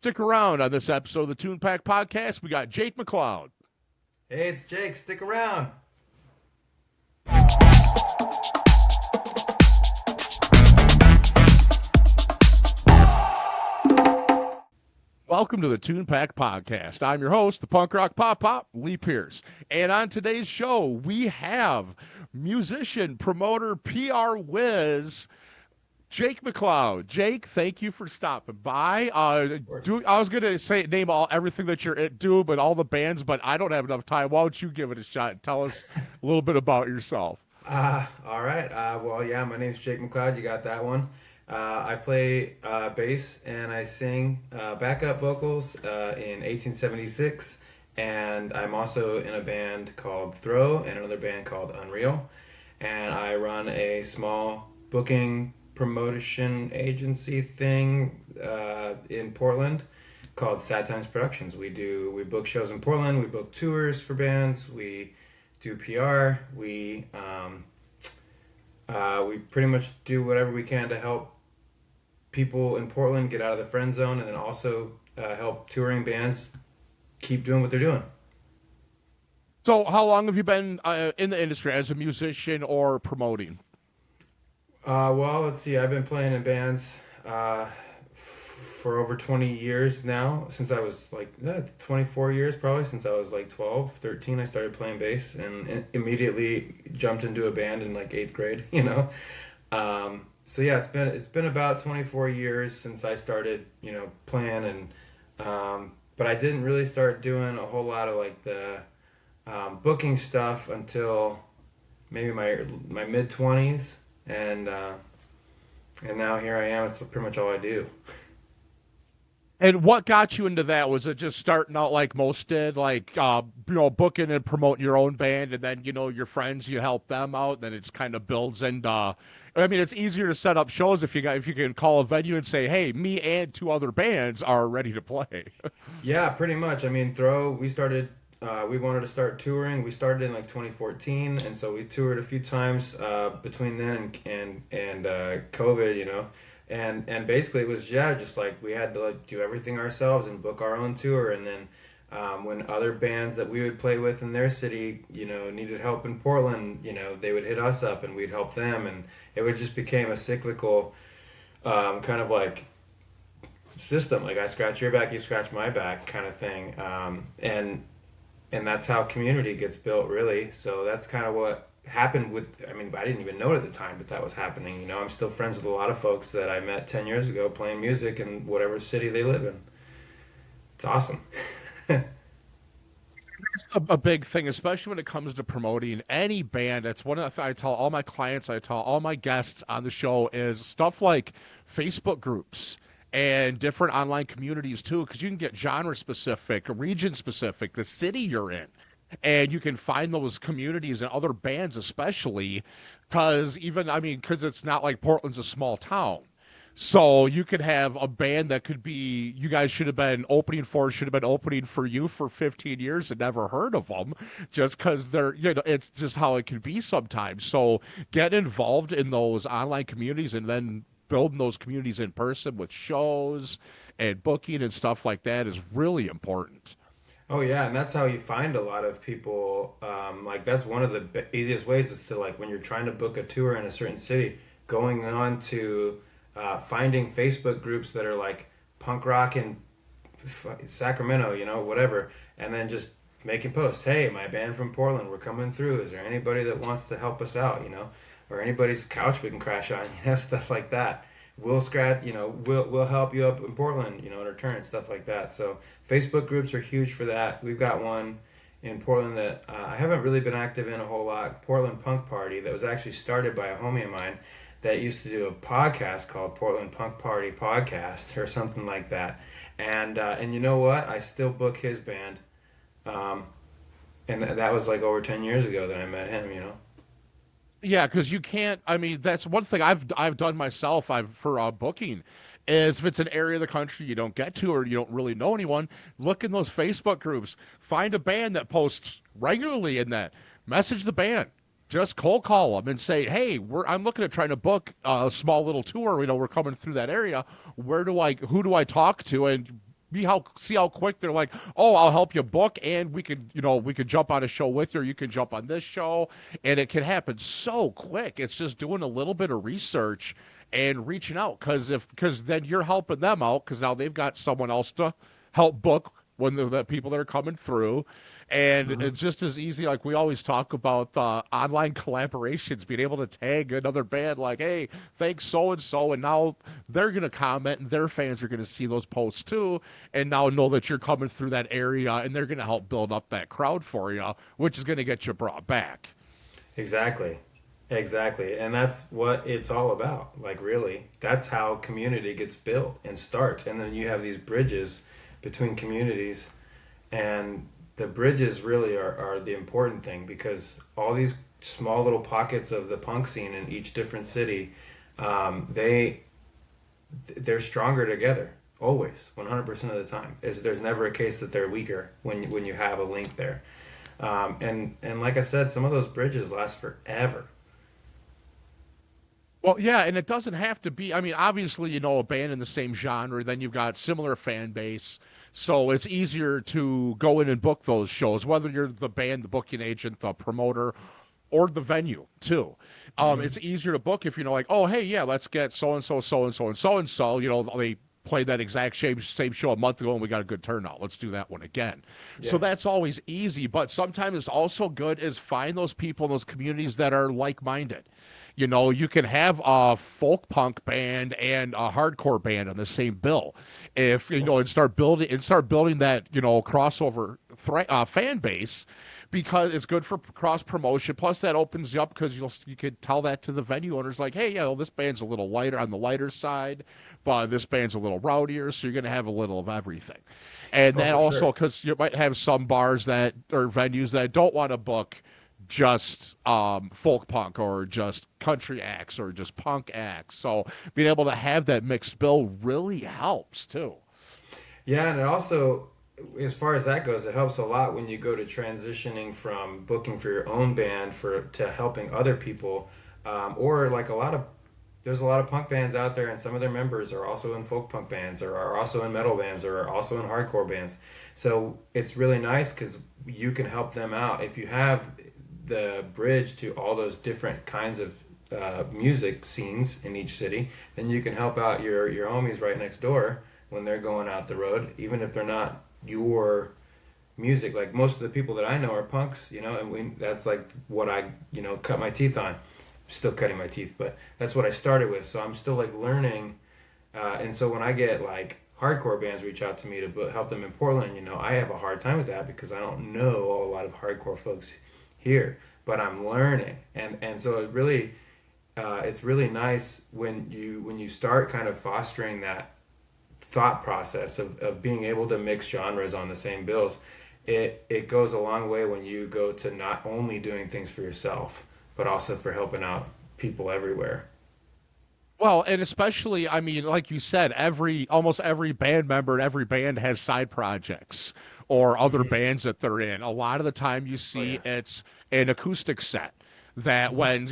Stick around on this episode of the Tunepact Podcast. We got Jake McLoud. Hey, it's Jake. Stick around. Welcome to the Tunepact Podcast. I'm your host, the punk rock pop, Lee Pierce. And on today's show, we have musician, promoter, PR whiz, Jake McLoud. Jake, thank you for stopping by. I was going to say name everything that you're doing, but all the bands, but I don't have enough time. Why don't you give it a shot and tell us a little bit about yourself? All right. My name's Jake McLoud. You got that one. I play bass and I sing backup vocals in 1876, and I'm also in a band called Throw and another band called Unreal, and I run a small booking promotion agency thing in Portland called Sad Times Productions. We book shows in Portland. We book tours for bands. We do PR. We pretty much do whatever we can to help people in Portland get out of the friend zone, and then also help touring bands keep doing what they're doing. So how long have you been in the industry as a musician or promoting? Let's see. I've been playing in bands for over 20 years now, since I was 24 years probably, since I was 12, 13. I started playing bass and immediately jumped into a band in 8th grade, So yeah, it's been about 24 years since I started, playing, and but I didn't really start doing a whole lot of the booking stuff until maybe my mid 20s, and now here I am. It's pretty much all I do. And what got you into that? Was it just starting out like most did, booking and promoting your own band, and then, your friends, you help them out, and then it just kind of builds and it's easier to set up shows if you can call a venue and say, hey, me and two other bands are ready to play. Yeah, pretty much. I mean, we started, we wanted to start touring. We started in 2014, and so we toured a few times between then and COVID, and basically it was just we had to do everything ourselves and book our own tour, and then when other bands that we would play with in their city, needed help in Portland, they would hit us up and we'd help them, and it would just became a cyclical kind of system. I scratch your back, you scratch my back kind of thing, and that's how community gets built, really. So that's kind of what happened I didn't even know it at the time, but that was happening. I'm still friends with a lot of folks that I met 10 years ago playing music in whatever city they live in. It's awesome. A big thing, especially when it comes to promoting any band. That's one of the things I tell all my clients, I tell all my guests on the show, is stuff like Facebook groups and different online communities too, because you can get genre specific, region specific, the city you're in. And you can find those communities and other bands, especially because it's not like Portland's a small town. So you could have a band that could be, you guys should have been opening for you for 15 years and never heard of them, just because they're, it's just how it can be sometimes. So get involved in those online communities and then building those communities in person with shows and booking and stuff like that is really important. Oh yeah, and that's how you find a lot of people. That's one of the easiest ways is to when you're trying to book a tour in a certain city, going on to finding Facebook groups that are punk rock in Sacramento, whatever, and then just making posts. Hey, my band from Portland, we're coming through. Is there anybody that wants to help us out? Or anybody's couch we can crash on? Stuff like that. We'll scratch. We'll help you up in Portland. In return, stuff like that. So Facebook groups are huge for that. We've got one in Portland that I haven't really been active in a whole lot. Portland Punk Party, that was actually started by a homie of mine that used to do a podcast called Portland Punk Party Podcast or something like that. And you know what? I still book his band. And that was over 10 years ago that I met him, Yeah, because you can't. That's one thing I've done myself. For booking, is if it's an area of the country you don't get to or you don't really know anyone, look in those Facebook groups. Find a band that posts regularly in that. Message the band. Just cold call them and say, hey, I'm looking at trying to book a small little tour. We're coming through that area. Who do I talk to? And see how quick they're like, oh, I'll help you book, and we could jump on a show with you, or you can jump on this show, and it can happen so quick. It's just doing a little bit of research and reaching out, because then you're helping them out, because now they've got someone else to help book when the people that are coming through. And Mhm. it's just as easy, like we always talk about the online collaborations, being able to tag another band like, hey, thanks so and so, and now they're going to comment, and their fans are going to see those posts too, and now know that you're coming through that area, and they're going to help build up that crowd for you, which is going to get you brought back. Exactly. Exactly. And that's what it's all about. Like, really, that's how community gets built and starts. And then you have these bridges between communities. And the bridges really are the important thing, because all these small little pockets of the punk scene in each different city, they they're stronger together always, 100% of the time. There's never a case that they're weaker when you have a link there. And like I said, some of those bridges last forever. Well, yeah, and it doesn't have to be. I mean, obviously, a band in the same genre, then you've got similar fan base, so it's easier to go in and book those shows, whether you're the band, the booking agent, the promoter, or the venue too. It's Hmm. easier to book if like, oh, hey, yeah, let's get so and so, so and so, and so and so. They played that exact same show a month ago, and we got a good turnout. Let's do that one again. So Yeah. that's always easy, but sometimes it's also good is find those people in those communities that are like minded. You can have a folk punk band and a hardcore band on the same bill, if and start building that crossover fan base, because it's good for cross promotion. Plus, that opens you up, because you could tell that to the venue owners, like, hey, yeah, well, this band's a little lighter on the lighter side, but this band's a little rowdier, so you're going to have a little of everything. And Oh, that for also, sure. because you might have some bars that or venues that don't want to book just folk punk, or just country acts, or just punk acts. So being able to have that mixed bill really helps too. Yeah, and it also, as far as that goes, it helps a lot when you go to transitioning from booking for your own band for to helping other people, or like there's a lot of punk bands out there, and some of their members are also in folk punk bands, or are also in metal bands, or are also in hardcore bands. So it's really nice because you can help them out if you have the bridge to all those different kinds of music scenes in each city. Then you can help out your homies right next door when they're going out the road, even if they're not your music. Like, most of the people that I know are punks, and that's like what I cut my teeth on. Still cutting my teeth, but that's what I started with. So I'm still like learning, and so when I get like hardcore bands reach out to me to help them in Portland, I have a hard time with that because I don't know a lot of hardcore folks here, but I'm learning, and so it's really nice when you start kind of fostering that thought process of being able to mix genres on the same bills. It goes a long way when you go to not only doing things for yourself, but also for helping out people everywhere. Well, and especially, I mean, like you said, almost every band member and every band has side projects or other Hmm. bands that they're in. A lot of the time you Oh see yeah. it's an acoustic set that Hmm. when,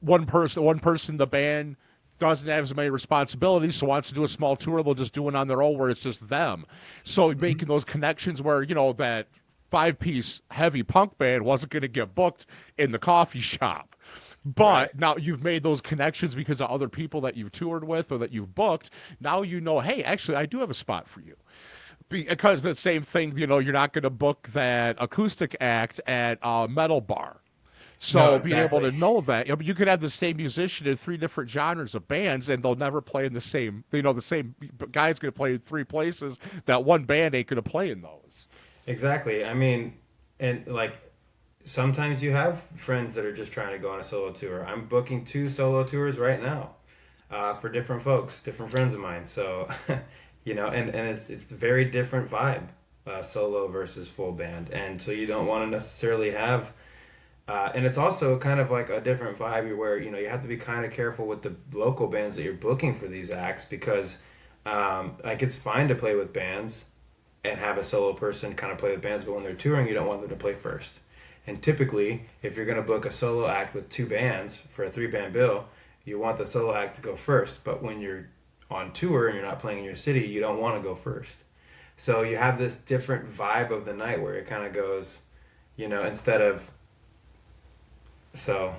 one person in the band doesn't have as many responsibilities, so wants to do a small tour, they'll just do it on their own where it's just them. So Hmm. making those connections where, that five-piece heavy punk band wasn't going to get booked in the coffee shop. Right. But now you've made those connections because of other people that you've toured with or that you've booked. Now hey, actually, I do have a spot for you. Because the same thing, you're not going to book that acoustic act at a metal bar. No, So being able exactly. to know that, you could have the same musician in three different genres of bands, and they'll never play in the same. The same guy's going to play in three places. That one band ain't going to play in those. Exactly. I mean, and like sometimes you have friends that are just trying to go on a solo tour. I'm booking two solo tours right now, for different folks, different friends of mine. So, and it's a very different vibe, solo versus full band. And so you don't want to necessarily have, and it's also kind of like a different vibe where, you have to be kind of careful with the local bands that you're booking for these acts because, like, it's fine to play with bands and have a solo person kind of play with bands, but when they're touring, you don't want them to play first. And typically, if you're going to book a solo act with two bands for a three band bill, you want the solo act to go first. But when you're on tour and you're not playing in your city, you don't want to go first. So you have this different vibe of the night where it kind of goes, instead of so.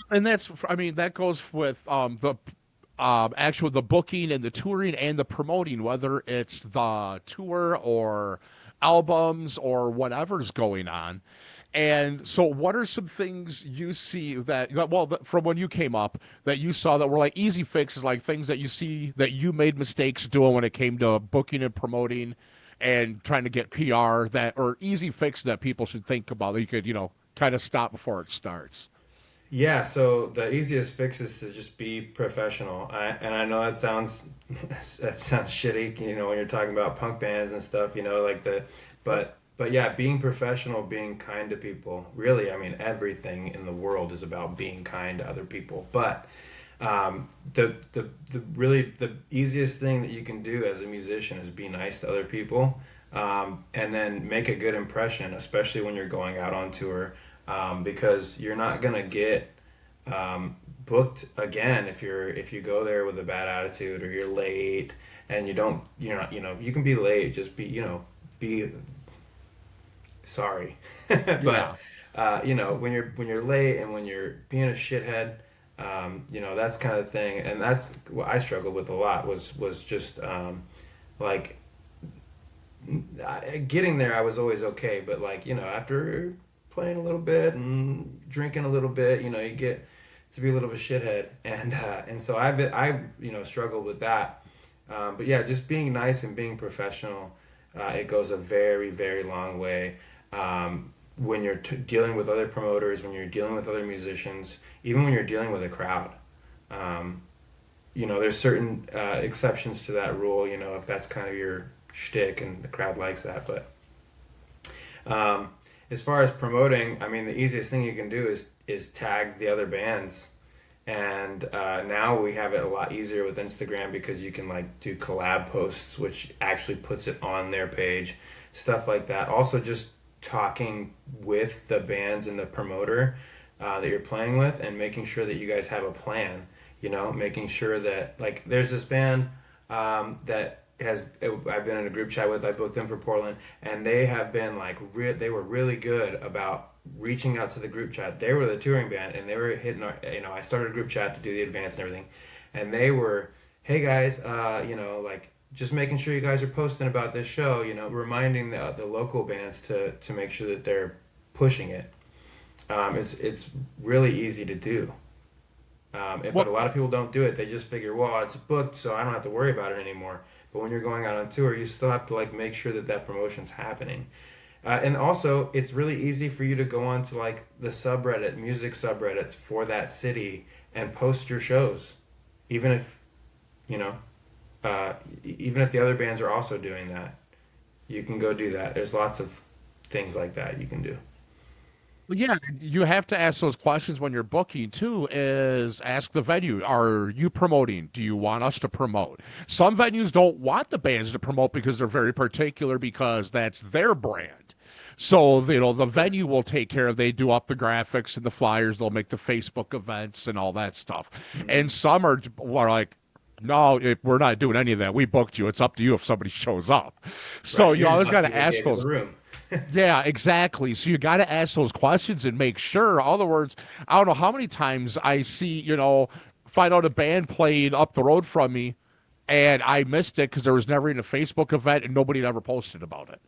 And that's, I mean, that goes with the actual the booking and the touring and the promoting, whether it's the tour or albums or whatever's going on. And so, what are some things you see from when you came up, that you saw that were like easy fixes, like things that you see that you made mistakes doing when it came to booking and promoting and trying to get PR, that or easy fix that people should think about that you could, kind of stop before it starts? Yeah, so the easiest fix is to just be professional. And I know that sounds that sounds shitty, when you're talking about punk bands and stuff, but yeah, being professional, being kind to people. Really, I mean, everything in the world is about being kind to other people. But the really the easiest thing that you can do as a musician is be nice to other people, and then make a good impression, especially when you're going out on tour, because you're not gonna get booked again if you go there with a bad attitude, or you're late and you're not, you can be late, just be sorry. Yeah. But when you're late and when you're being a shithead, that's kind of thing. And that's what I struggled with a lot, was just like getting there. I was always okay, but like, after playing a little bit and drinking a little bit, you get to be a little of a shithead. And so I've struggled with that. But yeah, just being nice and being professional, it goes a very, very long way. When you're dealing with other promoters, when you're dealing with other musicians, even when you're dealing with a crowd. There's certain exceptions to that rule, if that's kind of your shtick and the crowd likes that. But as far as promoting, I mean, the easiest thing you can do is tag the other bands. And now we have it a lot easier with Instagram, because you can like do collab posts, which actually puts it on their page, stuff like that. Also, just talking with the bands and the promoter that you're playing with, and making sure that you guys have a plan. Making sure that, like, there's this band that I've been in a group chat with. I booked them for Portland, and they have been like they were really good about reaching out to the group chat. They were the touring band, and they were hitting our, I started a group chat to do the advance and everything, and they were, hey guys, like, just making sure you guys are posting about this show, reminding the local bands to make sure that they're pushing it. It's really easy to do. But a lot of people don't do it. They just figure, well, it's booked, so I don't have to worry about it anymore. But when you're going out on tour, you still have to like make sure that promotion's happening. And also, it's really easy for you to go on to like the music subreddits for that city, and post your shows, even if, even if the other bands are also doing that. You can go do that. There's lots of things like that you can do. Well, yeah, you have to ask those questions when you're booking too. Is ask the venue, are you promoting? Do you want us to promote? Some venues don't want the bands to promote because they're very particular, because that's their brand. So, the venue will take care of, they do up the graphics and the flyers, they'll make the Facebook events and all that stuff. Mm-hmm. And some are like, no, we're not doing any of that. We booked you. It's up to you if somebody shows up. So Right. you You're always got lucky to they ask gave you the those. room. Yeah, exactly. So you got to ask those questions and make sure. In other words, I don't know how many times I see, find out a band played up the road from me, and I missed it because there was never even a Facebook event and nobody had ever posted about it.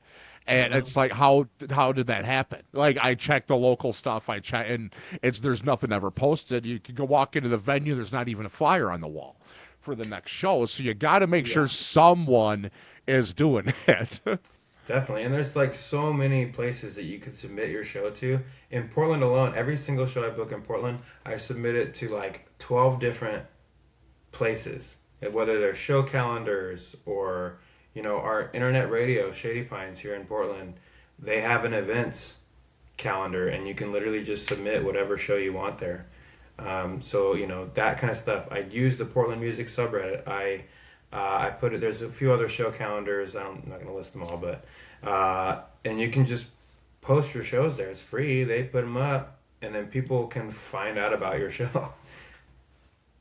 And Mm-hmm. it's like, how did that happen? Like, I checked the local stuff, and there's nothing ever posted. You can go walk into the venue, there's not even a flyer on the wall for the next show. So you got to make sure Yeah. someone is doing it. Definitely. And there's like so many places that you could submit your show to. In Portland alone, every single show I book in Portland, I submit it to like 12 different places. And whether they're show calendars or, our internet radio, Shady Pines here in Portland, they have an events calendar, and you can literally just submit whatever show you want there. So, that kind of stuff. I use the Portland Music subreddit. I put it. There's a few other show calendars. I'm not gonna list them all, but and you can just post your shows there. It's free. They put them up, and then people can find out about your show.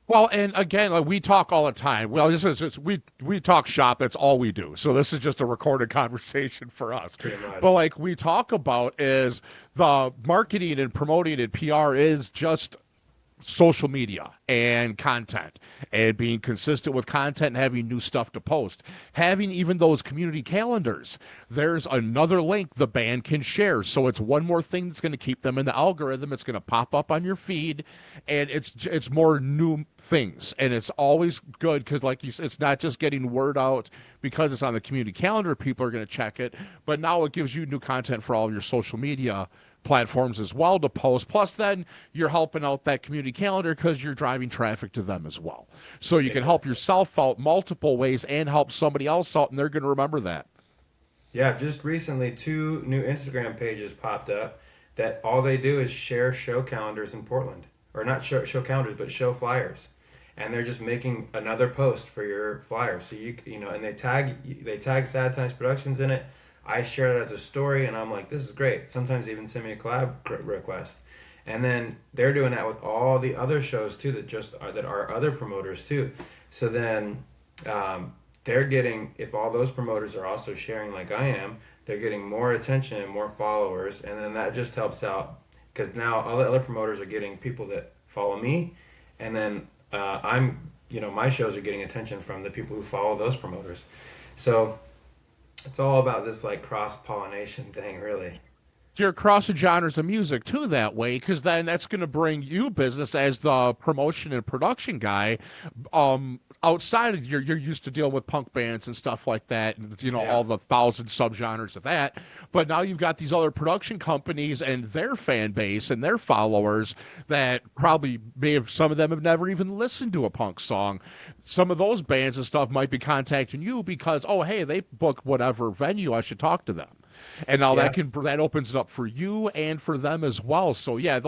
Well, and again, like we talk all the time. Well, this is just, we talk shop. That's all we do. So this is just a recorded conversation for us. Pretty But much. like we talk about is the marketing and promoting and PR is just social media and content and being consistent with content and having new stuff to post. Having even those community calendars, there's another link the band can share. So it's one more thing that's going to keep them in the algorithm. It's going to pop up on your feed, and it's more new things, and it's always good because like you said, it's not just getting word out because it's on the community calendar, people are going to check it, but now it gives you new content for all of your social media platforms as well to post. Plus, then you're helping out that community calendar because you're driving traffic to them as well. So you can help Exactly. yourself out multiple ways and help somebody else out, and they're going to remember that. Yeah, just recently, two new Instagram pages popped up that all they do is share show calendars in Portland, or not show calendars, but show flyers, and they're just making another post for your flyer. So and they tag Sad Times Productions in it. I share it as a story, and I'm like, this is great. Sometimes they even send me a collab request, and then they're doing that with all the other shows too that are other promoters too. So then. They're getting, if all those promoters are also sharing like I am, they're getting more attention and more followers, and then that just helps out because now all the other promoters are getting people that follow me, and then my shows are getting attention from the people who follow those promoters. So it's all about this like cross pollination thing, really. You're across the genres of music too that way, because then that's going to bring you business as the promotion and production guy. Outside of you're used to dealing with punk bands and stuff like that, and Yeah. all the thousand subgenres of that. But now you've got these other production companies and their fan base and their followers that probably may have, some of them have never even listened to a punk song. Some of those bands and stuff might be contacting you because, oh hey, they book whatever venue, I should talk to them. And now Yeah. that opens it up for you and for them as well. So yeah,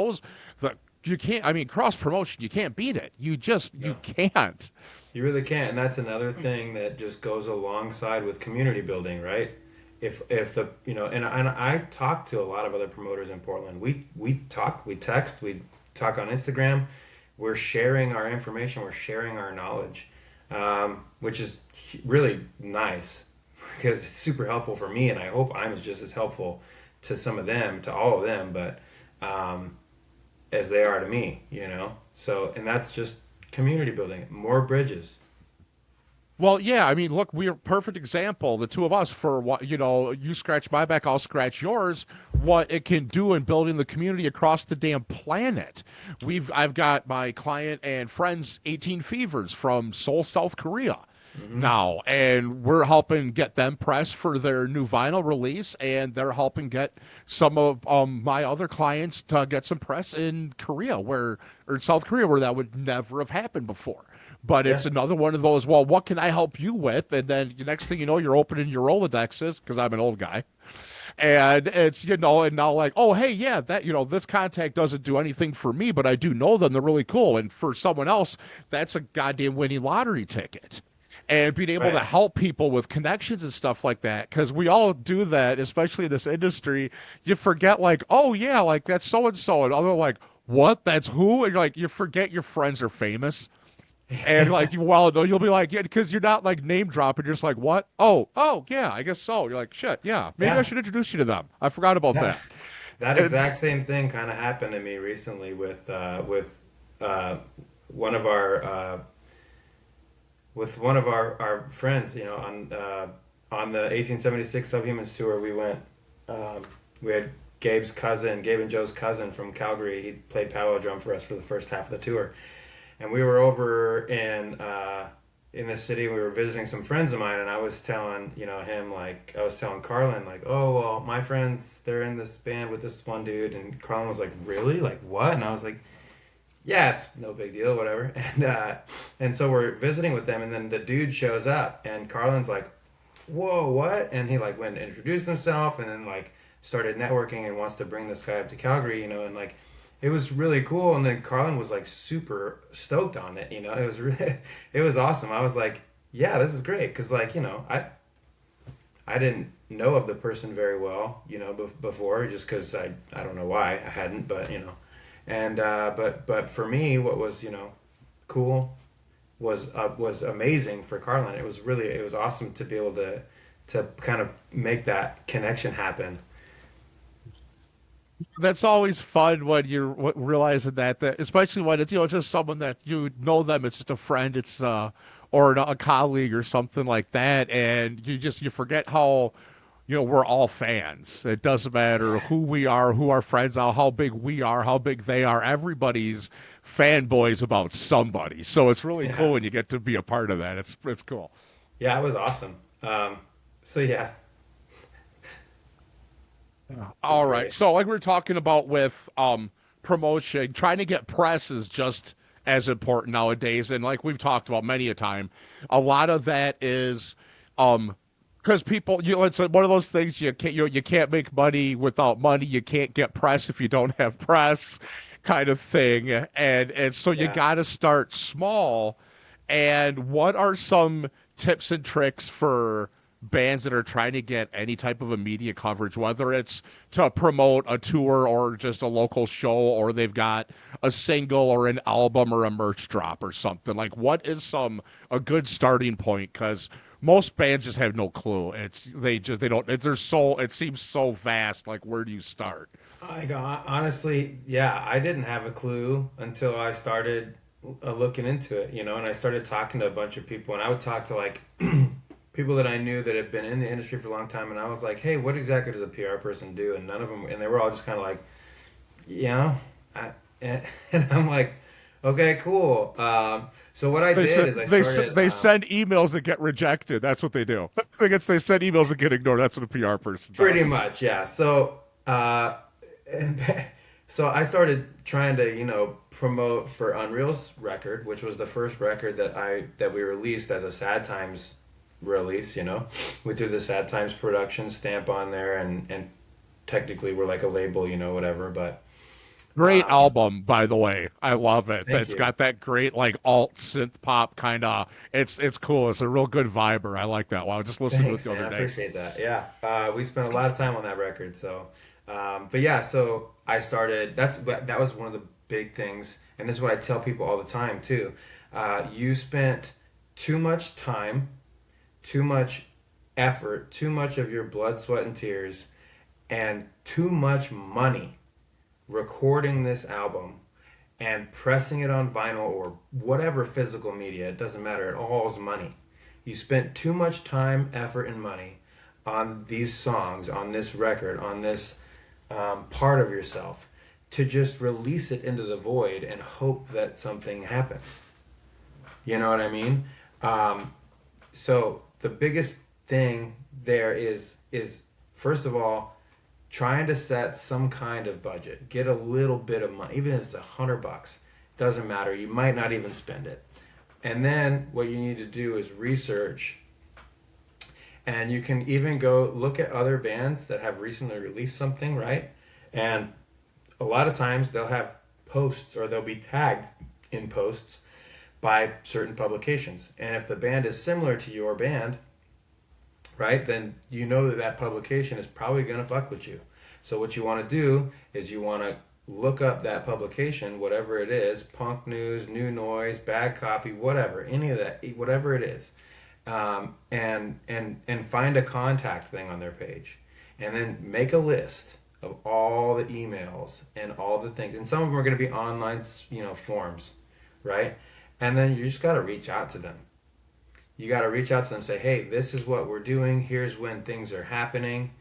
you can't. I mean, cross promotion, you can't beat it. You No. can't. You really can't, and that's another thing that just goes alongside with community building, right? If the and I talk to a lot of other promoters in Portland. We text, we talk on Instagram. We're sharing our information. We're sharing our knowledge, which is really nice because it's super helpful for me, and I hope I'm just as helpful to some of them, to all of them, but um, as they are to me. So, and that's just community building, more bridges. Well, yeah, I mean, look, we're a perfect example, the two of us, for what, you scratch my back, I'll scratch yours, what it can do in building the community across the damn planet. I've got my client and friends, 18 Fevers from Seoul, South Korea Hmm. now, and we're helping get them pressed for their new vinyl release, and they're helping get some of my other clients to get some press in Korea, or in South Korea, where that would never have happened before. But it's Yeah. another one of those, well, what can I help you with? And then the next thing you know, you're opening your Rolodexes, because I'm an old guy. And it's, and now like, oh, hey, yeah, this contact doesn't do anything for me, but I do know them. They're really cool. And for someone else, that's a goddamn winning lottery ticket. And being able to Right. help people with connections and stuff like that, because we all do that, especially in this industry. You forget, like, oh, yeah, like that's so and so. And other like, what? That's who? And you're like, you forget your friends are famous. And like, well, no, you'll be like, yeah, because you're not like name dropping. You're just like, what? Oh, yeah, I guess so. You're like, shit, yeah, maybe I Yeah. should introduce you to them. I forgot about That that. that And, exact same thing kind of happened to me recently uh, one of our friends. On the 1876 Subhumans tour, we went. We had Gabe and Joe's cousin from Calgary. He played powwow drum for us for the first half of the tour, and we were over in the city. We were visiting some friends of mine, and I was telling him, like, I was telling Carlin, like, oh well, my friends, they're in this band with this one dude, and Carlin was like, really, like what? And I was like, yeah, it's no big deal, whatever. And so we're visiting with them, and then the dude shows up, and Carlin's like, whoa, what? And he like went and introduced himself, and then like started networking and wants to bring this guy up to Calgary, and like it was really cool. And then Carlin was like super stoked on it. It was really, it was awesome. I was like, yeah, this is great, because like I didn't know of the person very well, before, just because I don't know why I hadn't, but and but for me, what was cool, was amazing for Carlin. It was awesome to be able to kind of make that connection happen. That's always fun when you're realizing that especially when it's it's just someone that you know them, it's just a friend, it's or a colleague or something like that, and you forget how we're all fans. It doesn't matter Yeah. who we are, who our friends are, how big we are, how big they are. Everybody's fanboys about somebody. So it's really Yeah. cool when you get to be a part of that. It's cool. Yeah, it was awesome. So yeah, it was All right. great. So like we were talking about with promotion, trying to get press is just as important nowadays. And like we've talked about many a time, a lot of that is because people it's one of those things you can't make money without money. You can't get press if you don't have press kind of thing. And so you Yeah. gotta start small. And what are some tips and tricks for bands that are trying to get any type of a media coverage, whether it's to promote a tour or just a local show, or they've got a single or an album or a merch drop or something? Like, what is a good starting point? Because most bands just have no clue. They don't. It seems so vast. Like, where do you start? Honestly, yeah, I didn't have a clue until I started looking into it, and I started talking to a bunch of people, and I would talk to like people that I knew that had been in the industry for a long time, and I was like, "Hey, what exactly does a PR person do?" And none of them, and they were all just kind of like, you know, I, and I'm like, "Okay, cool." So what I They did send is I started. they send emails that get rejected. That's what they do. I guess they send emails that get ignored. That's what a PR person Pretty does. much, yeah. So, so I started trying to, promote for Unreal's record, which was the first record that we released as a Sad Times release. We threw the Sad Times production stamp on there, and technically we're like a label, whatever. But Great um, album, by the way. I love it. thank It's you, got that great like alt synth pop kind of. It's cool. It's a real good viber. I like that one. I just listened to it thanks, the man. other I day. appreciate that. Yeah, we spent a lot of time on that record. So, but yeah, so I started. That was one of the big things, and this is what I tell people all the time too. You spent too much time, too much effort, too much of your blood, sweat, and tears, and too much money recording this album and pressing it on vinyl or whatever physical media. It doesn't matter. It all is money. You spent too much time, effort, and money on these songs, on this record, on this part of yourself to just release it into the void and hope that something happens. You know what I mean? Um, so the biggest thing there is first of all trying to set some kind of budget. Get a little bit of money, even if it's $100. Doesn't matter. You might not even spend it. And then what you need to do is research, and you can even go look at other bands that have recently released something, right? And a lot of times they'll have posts or they'll be tagged in posts by certain publications. And if the band is similar to your band, right, then you know that that publication is probably going to fuck with you. So what you want to do is you want to look up that publication, whatever it is, punk news, new noise, bad copy, whatever, any of that, whatever it is, and find a contact thing on their page, and then make a list of all the emails and all the things. And some of them are going to be online, forms, right? And then you just got to reach out to them. You got to reach out to them and say, hey, this is what we're doing. Here's when things are happening.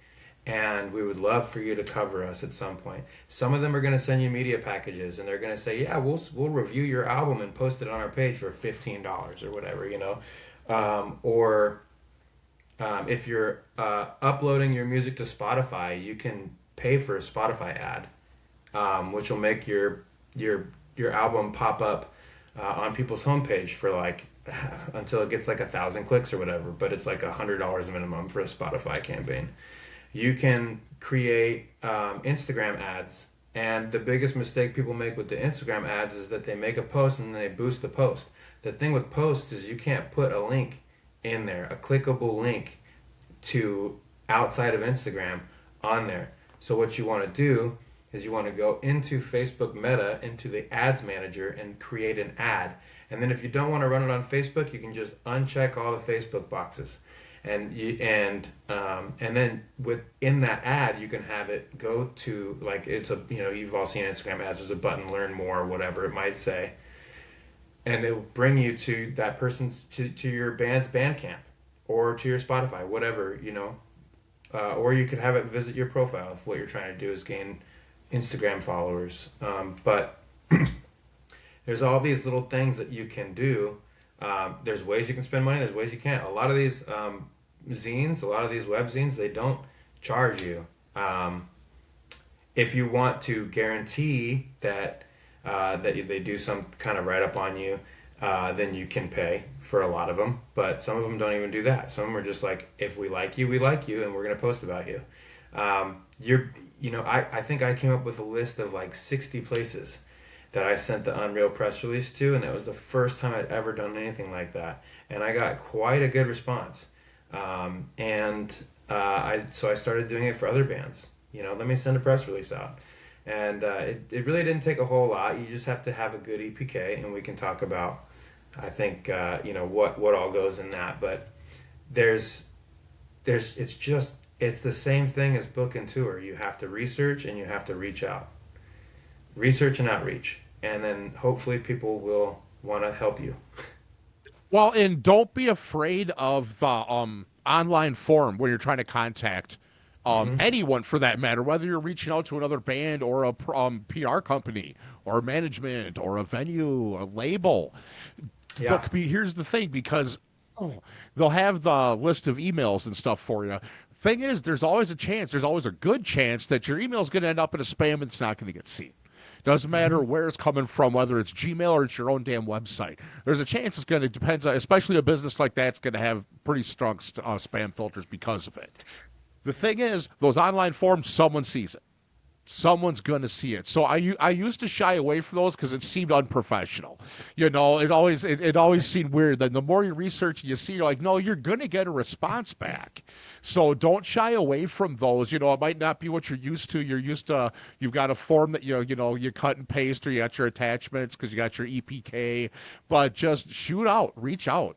And we would love for you to cover us at some point. Some of them are going to send you media packages, and they're going to say, yeah, we'll review your album and post it on our page for $15 or whatever, or if you're uploading your music to Spotify, you can pay for a Spotify ad, which will make your album pop up on people's homepage for like until it gets like 1,000 clicks or whatever. But it's like $100 minimum for a Spotify campaign. You can create Instagram ads, and the biggest mistake people make with the Instagram ads is that they make a post and then they boost the post. The thing with posts is you can't put a link in there, a clickable link to outside of Instagram on there. So what you want to do is you want to go into Facebook Meta, into the ads manager, and create an ad. And then if you don't want to run it on Facebook, you can just uncheck all the Facebook boxes. And then within that ad, you can have it go to, like, it's a, you've all seen Instagram ads, there's a button, learn more, whatever it might say, and it will bring you to that person's, to your band's Bandcamp or to your Spotify, whatever, or you could have it visit your profile if what you're trying to do is gain Instagram followers. But there's all these little things that you can do. There's ways you can spend money. There's ways you can't. A lot of these zines, a lot of these web zines, they don't charge you. If you want to guarantee that they do some kind of write up on you, then you can pay for a lot of them. But some of them don't even do that. Some of them are just like, if we like you, and we're gonna post about you. I think I came up with a list of like 60 places that I sent the Unreal press release to, and that was the first time I'd ever done anything like that. And I got quite a good response. So I started doing it for other bands. Let me send a press release out. And it really didn't take a whole lot. You just have to have a good EPK, and we can talk about, I think, what all goes in that. But it's the same thing as book and tour. You have to research and you have to reach out. Research and outreach. And then hopefully people will want to help you. Well, and don't be afraid of the online forum when you're trying to contact anyone for that matter, whether you're reaching out to another band or a PR company or management or a venue, a label. Yeah. Here's the thing, because they'll have the list of emails and stuff for you. Thing is, there's always a good chance that your email is going to end up in a spam and it's not going to get seen. Doesn't matter where it's coming from, whether it's Gmail or it's your own damn website. There's a chance it's going to depend, especially a business like that's going to have pretty strong spam filters because of it. The thing is, those online forums, someone sees it. Someone's going to see it. So I used to shy away from those because it seemed unprofessional. It always seemed weird. Then the more you research and you see, you're like, no, you're going to get a response back. So don't shy away from those. It might not be what you're used to. You've got a form that you cut and paste, or you got your attachments because you got your EPK. But just shoot out, reach out.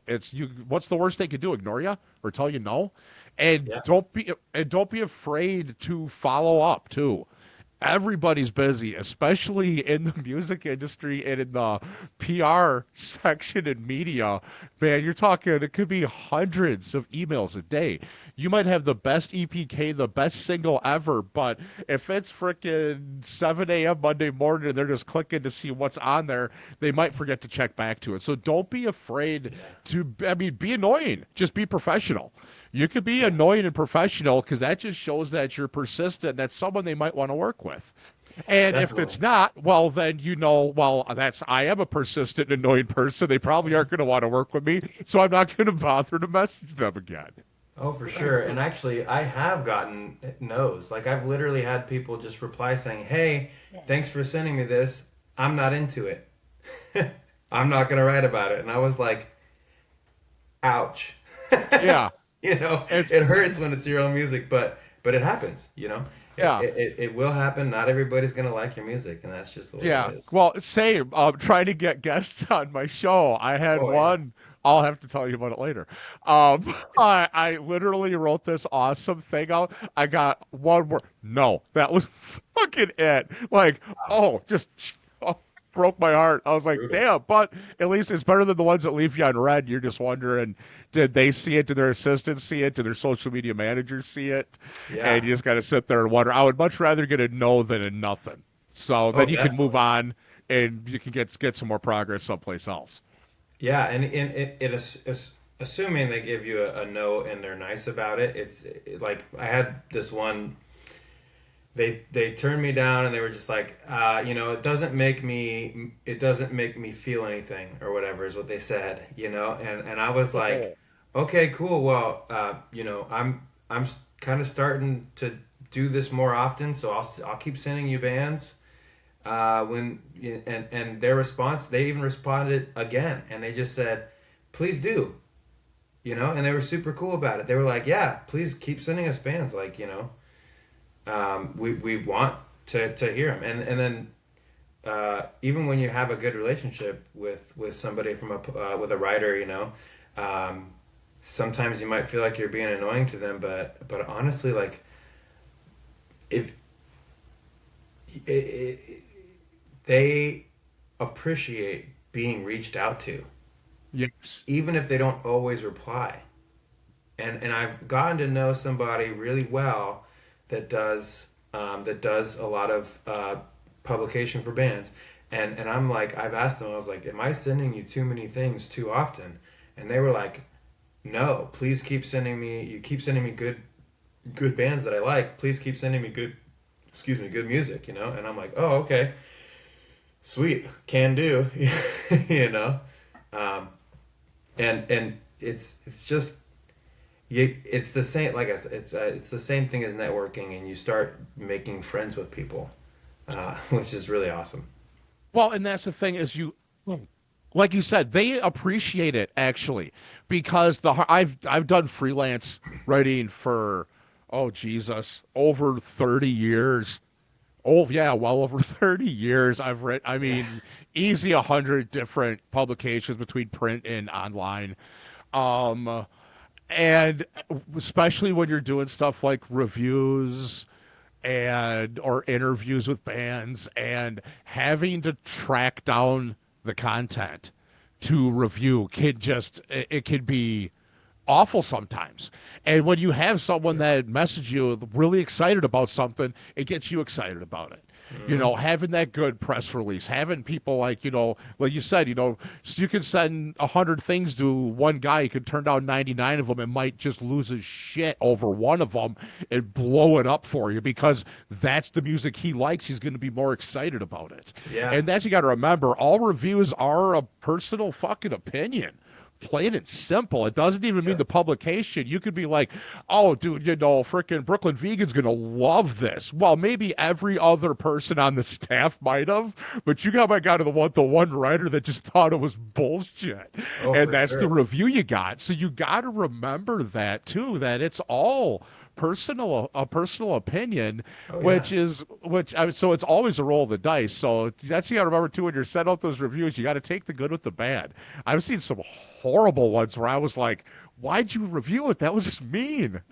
What's the worst they could do? Ignore you or tell you no? And don't be afraid to follow up too. Everybody's busy, especially in the music industry and in the PR section and media. Man, you're talking, it could be hundreds of emails a day. You might have the best EPK, the best single ever, but if it's freaking 7 a.m. Monday morning and they're just clicking to see what's on there, they might forget to check back to it. So don't be afraid be annoying. Just be professional. You could be annoying and professional because that just shows that you're persistent. That's someone they might want to work with. And Definitely. if it's not, well, then I am a persistent, annoying person. They probably aren't going to want to work with me, so I'm not going to bother to message them again. Oh, for sure. And actually, I have gotten no's. Like, I've literally had people just reply saying, hey, thanks for sending me this. I'm not into it. I'm not going to write about it. And I was like, ouch. Yeah. It hurts when it's your own music, but it happens, Yeah. It will happen. Not everybody's going to like your music, and that's just the way it is. Well, same. Trying to get guests on my show. I had one. Yeah. I'll have to tell you about it later. I literally wrote this awesome thing out. I got one word. No, that was fucking it. Like, broke my heart. I was like, damn, but at least it's better than the ones that leave you on red. You're just wondering, did they see it? Did their assistants see it? Did their social media managers see it? Yeah. And you just got to sit there and wonder. I would much rather get a no than a nothing. So then you can move on and you can get some more progress someplace else. Yeah, and it is assuming they give you a no and they're nice about it. It's like I had this one. They turned me down and they were just like, it doesn't make me feel anything or whatever is what they said, and I was like, okay, cool. Well, I'm kind of starting to do this more often, so I'll keep sending you bands. And their response, they even responded again and they just said, please do, and they were super cool about it. They were like, yeah, please keep sending us bands, like, we want to hear them. And then even when you have a good relationship with somebody from a with a writer, um, sometimes you might feel like you're being annoying to them, but honestly, like if it, they appreciate being reached out to, Yes. even if they don't always reply. And I've gotten to know somebody really well that does a lot of publication for bands, and I'm like, I've asked them, I was like, am I sending you too many things too often? And they were like, no, please keep sending me. You keep sending me good bands that I like. Please keep sending me good music. And I'm like, oh, okay, sweet, can do. you know, um, and it's just it's the same, like I said, it's the same thing as networking, and you start making friends with people, which is really awesome. Well, and that's the thing is like you said, they appreciate it actually because I've done freelance writing for oh Jesus over 30 years. Oh yeah, well over 30 years I've read. I Yeah. mean, easy 100 different publications between print and online. Um, and especially when you're doing stuff like reviews and or interviews with bands and having to track down the content to review it could be awful sometimes. And when you have someone that messages you really excited about something, it gets you excited about it. Hmm. Having that good press release, having people like you said, so you can send 100 things to one guy, he could turn down 99 of them and might just lose his shit over one of them and blow it up for you because that's the music he likes. He's going to be more excited about it. Yeah. And that's, you got to remember, all reviews are a personal fucking opinion, plain and simple. It doesn't even mean Yep. the publication. You could be like, oh, dude, freaking Brooklyn Vegan's going to love this. Well, maybe every other person on the staff might have, but you got to the one writer that just thought it was bullshit. Oh, And for that's the sure. review you got. So you got to remember that too, that it's all personal opinion, Oh yeah. so it's always a roll of the dice. So that's, you got to remember too, when you're setting out those reviews, you got to take the good with the bad. I've seen some horrible ones where I was like, why'd you review it? That was just mean.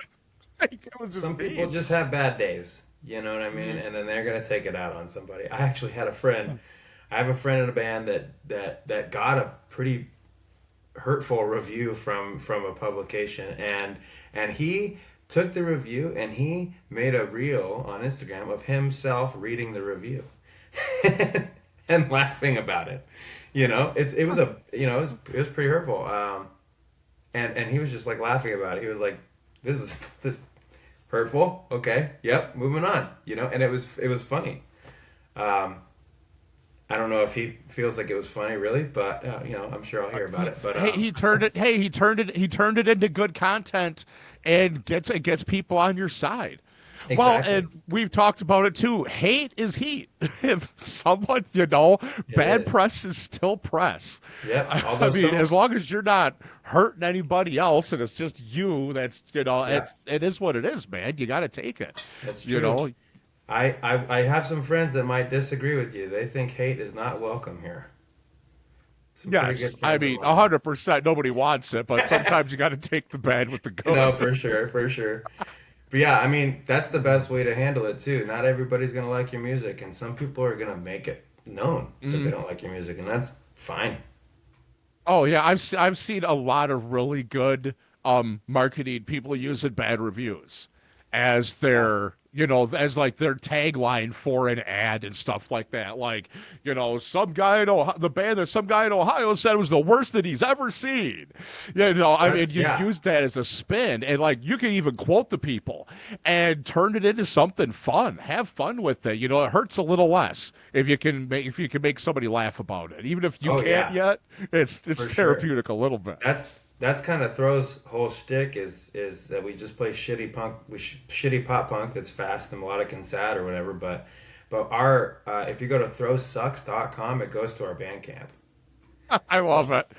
It was just Some people mean. just have bad days, you know what I mean? Mhm. And then they're gonna take it out on somebody. I actually had a friend. I have a friend in a band that got a pretty hurtful review from a publication, and he took the review and he made a reel on Instagram of himself reading the review and laughing about it. It was a it was pretty hurtful. And he was just like laughing about it. He was like, this hurtful. Okay, yep, moving on. And it was funny. Um, I don't know if he feels like it was funny, really, but I'm sure I'll hear about it. But He turned it. Hey, he turned it into good content, and gets people on your side. Well, exactly, and we've talked about it too. Hate is heat. If someone, it bad is. press is still press. Yep. I Although mean, some, as long as you're not hurting anybody else and it's just you, yeah, it is what it is, man. You got to take it. that's You true. know, I have some friends that might disagree with you. They think hate is not welcome here. Some pretty yes. good I friends of mean, mine. 100%. Nobody wants it, but sometimes you got to take the bad with the good. For sure, for sure. But yeah, I mean, that's the best way to handle it too. Not everybody's gonna like your music, and some people are gonna make it known that they don't like your music, and that's fine. Oh yeah, I've seen a lot of really good marketing people using bad reviews as Yeah. as like their tagline for an ad and stuff like that. Like, some guy in Ohio, the band that some guy in Ohio said was the worst that he's ever seen. I mean, That's you yeah. use that as a spin, and like you can even quote the people and turn it into something fun. Have fun with it. It hurts a little less if you can make somebody laugh about it. Even if you Oh can't yeah, yet, it's for sure. therapeutic a little bit. That's kind of Throw's whole shtick is that we just play shitty punk, shitty pop punk that's fast and melodic and sad or whatever. But our if you go to throwsucks.com, it goes to our Bandcamp. I love it.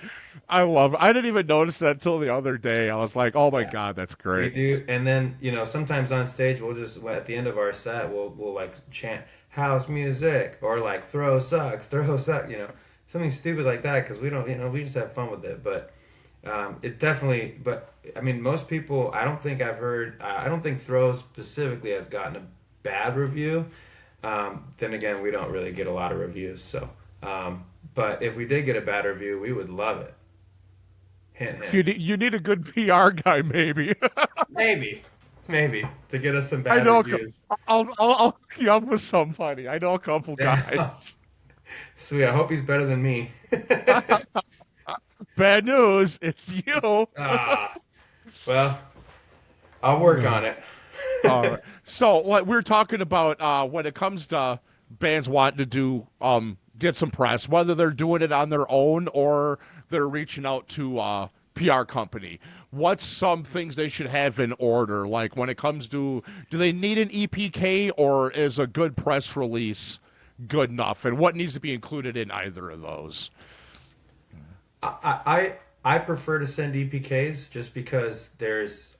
I love it. I didn't even notice that till the other day. I was like, oh my Yeah. God, that's We great. do, and then sometimes on stage we'll just at the end of our set we'll like chant house music or like throw sucks, something stupid like that because we don't we just have fun with it. But it definitely, but I mean most people I don't think I've heard I don't think throw specifically has gotten a bad review. Then again, we don't really get a lot of reviews, so but if we did get a bad review, we would love it. Hint, hint. You need a good PR guy, maybe. Maybe, maybe to get us some I bad know. reviews. I'll hook you up with somebody. I know a couple Yeah. guys. Sweet. I hope he's better than me. Bad news. It's you. Ah, well, I'll work on it. All right. So, what we're talking about when it comes to bands wanting to do get some press, whether they're doing it on their own or they're reaching out to PR company. What's some things they should have in order? Like when it comes to, do they need an EPK or is a good press release good enough? And what needs to be included in either of those? I prefer to send EPKs just because there's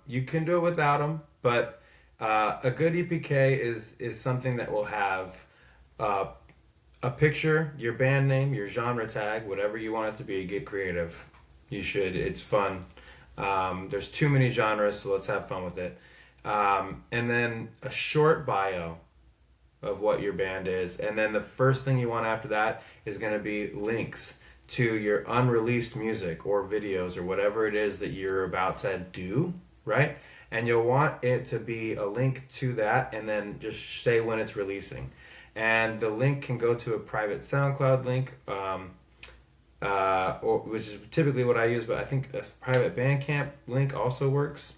you can do it without them, but a good EPK is something that will have uh, a picture, your band name, your genre tag, whatever you want it to be. Get creative. You should. It's fun. There's too many genres, so let's have fun with it. And then a short bio of what your band is. And then the first thing you want after that is going to be links to your unreleased music or videos or whatever it is that you're about to do, right? And you'll want it to be a link to that and then just say when it's releasing. And the link can go to a private SoundCloud link, which is typically what I use, but I think a private Bandcamp link also works.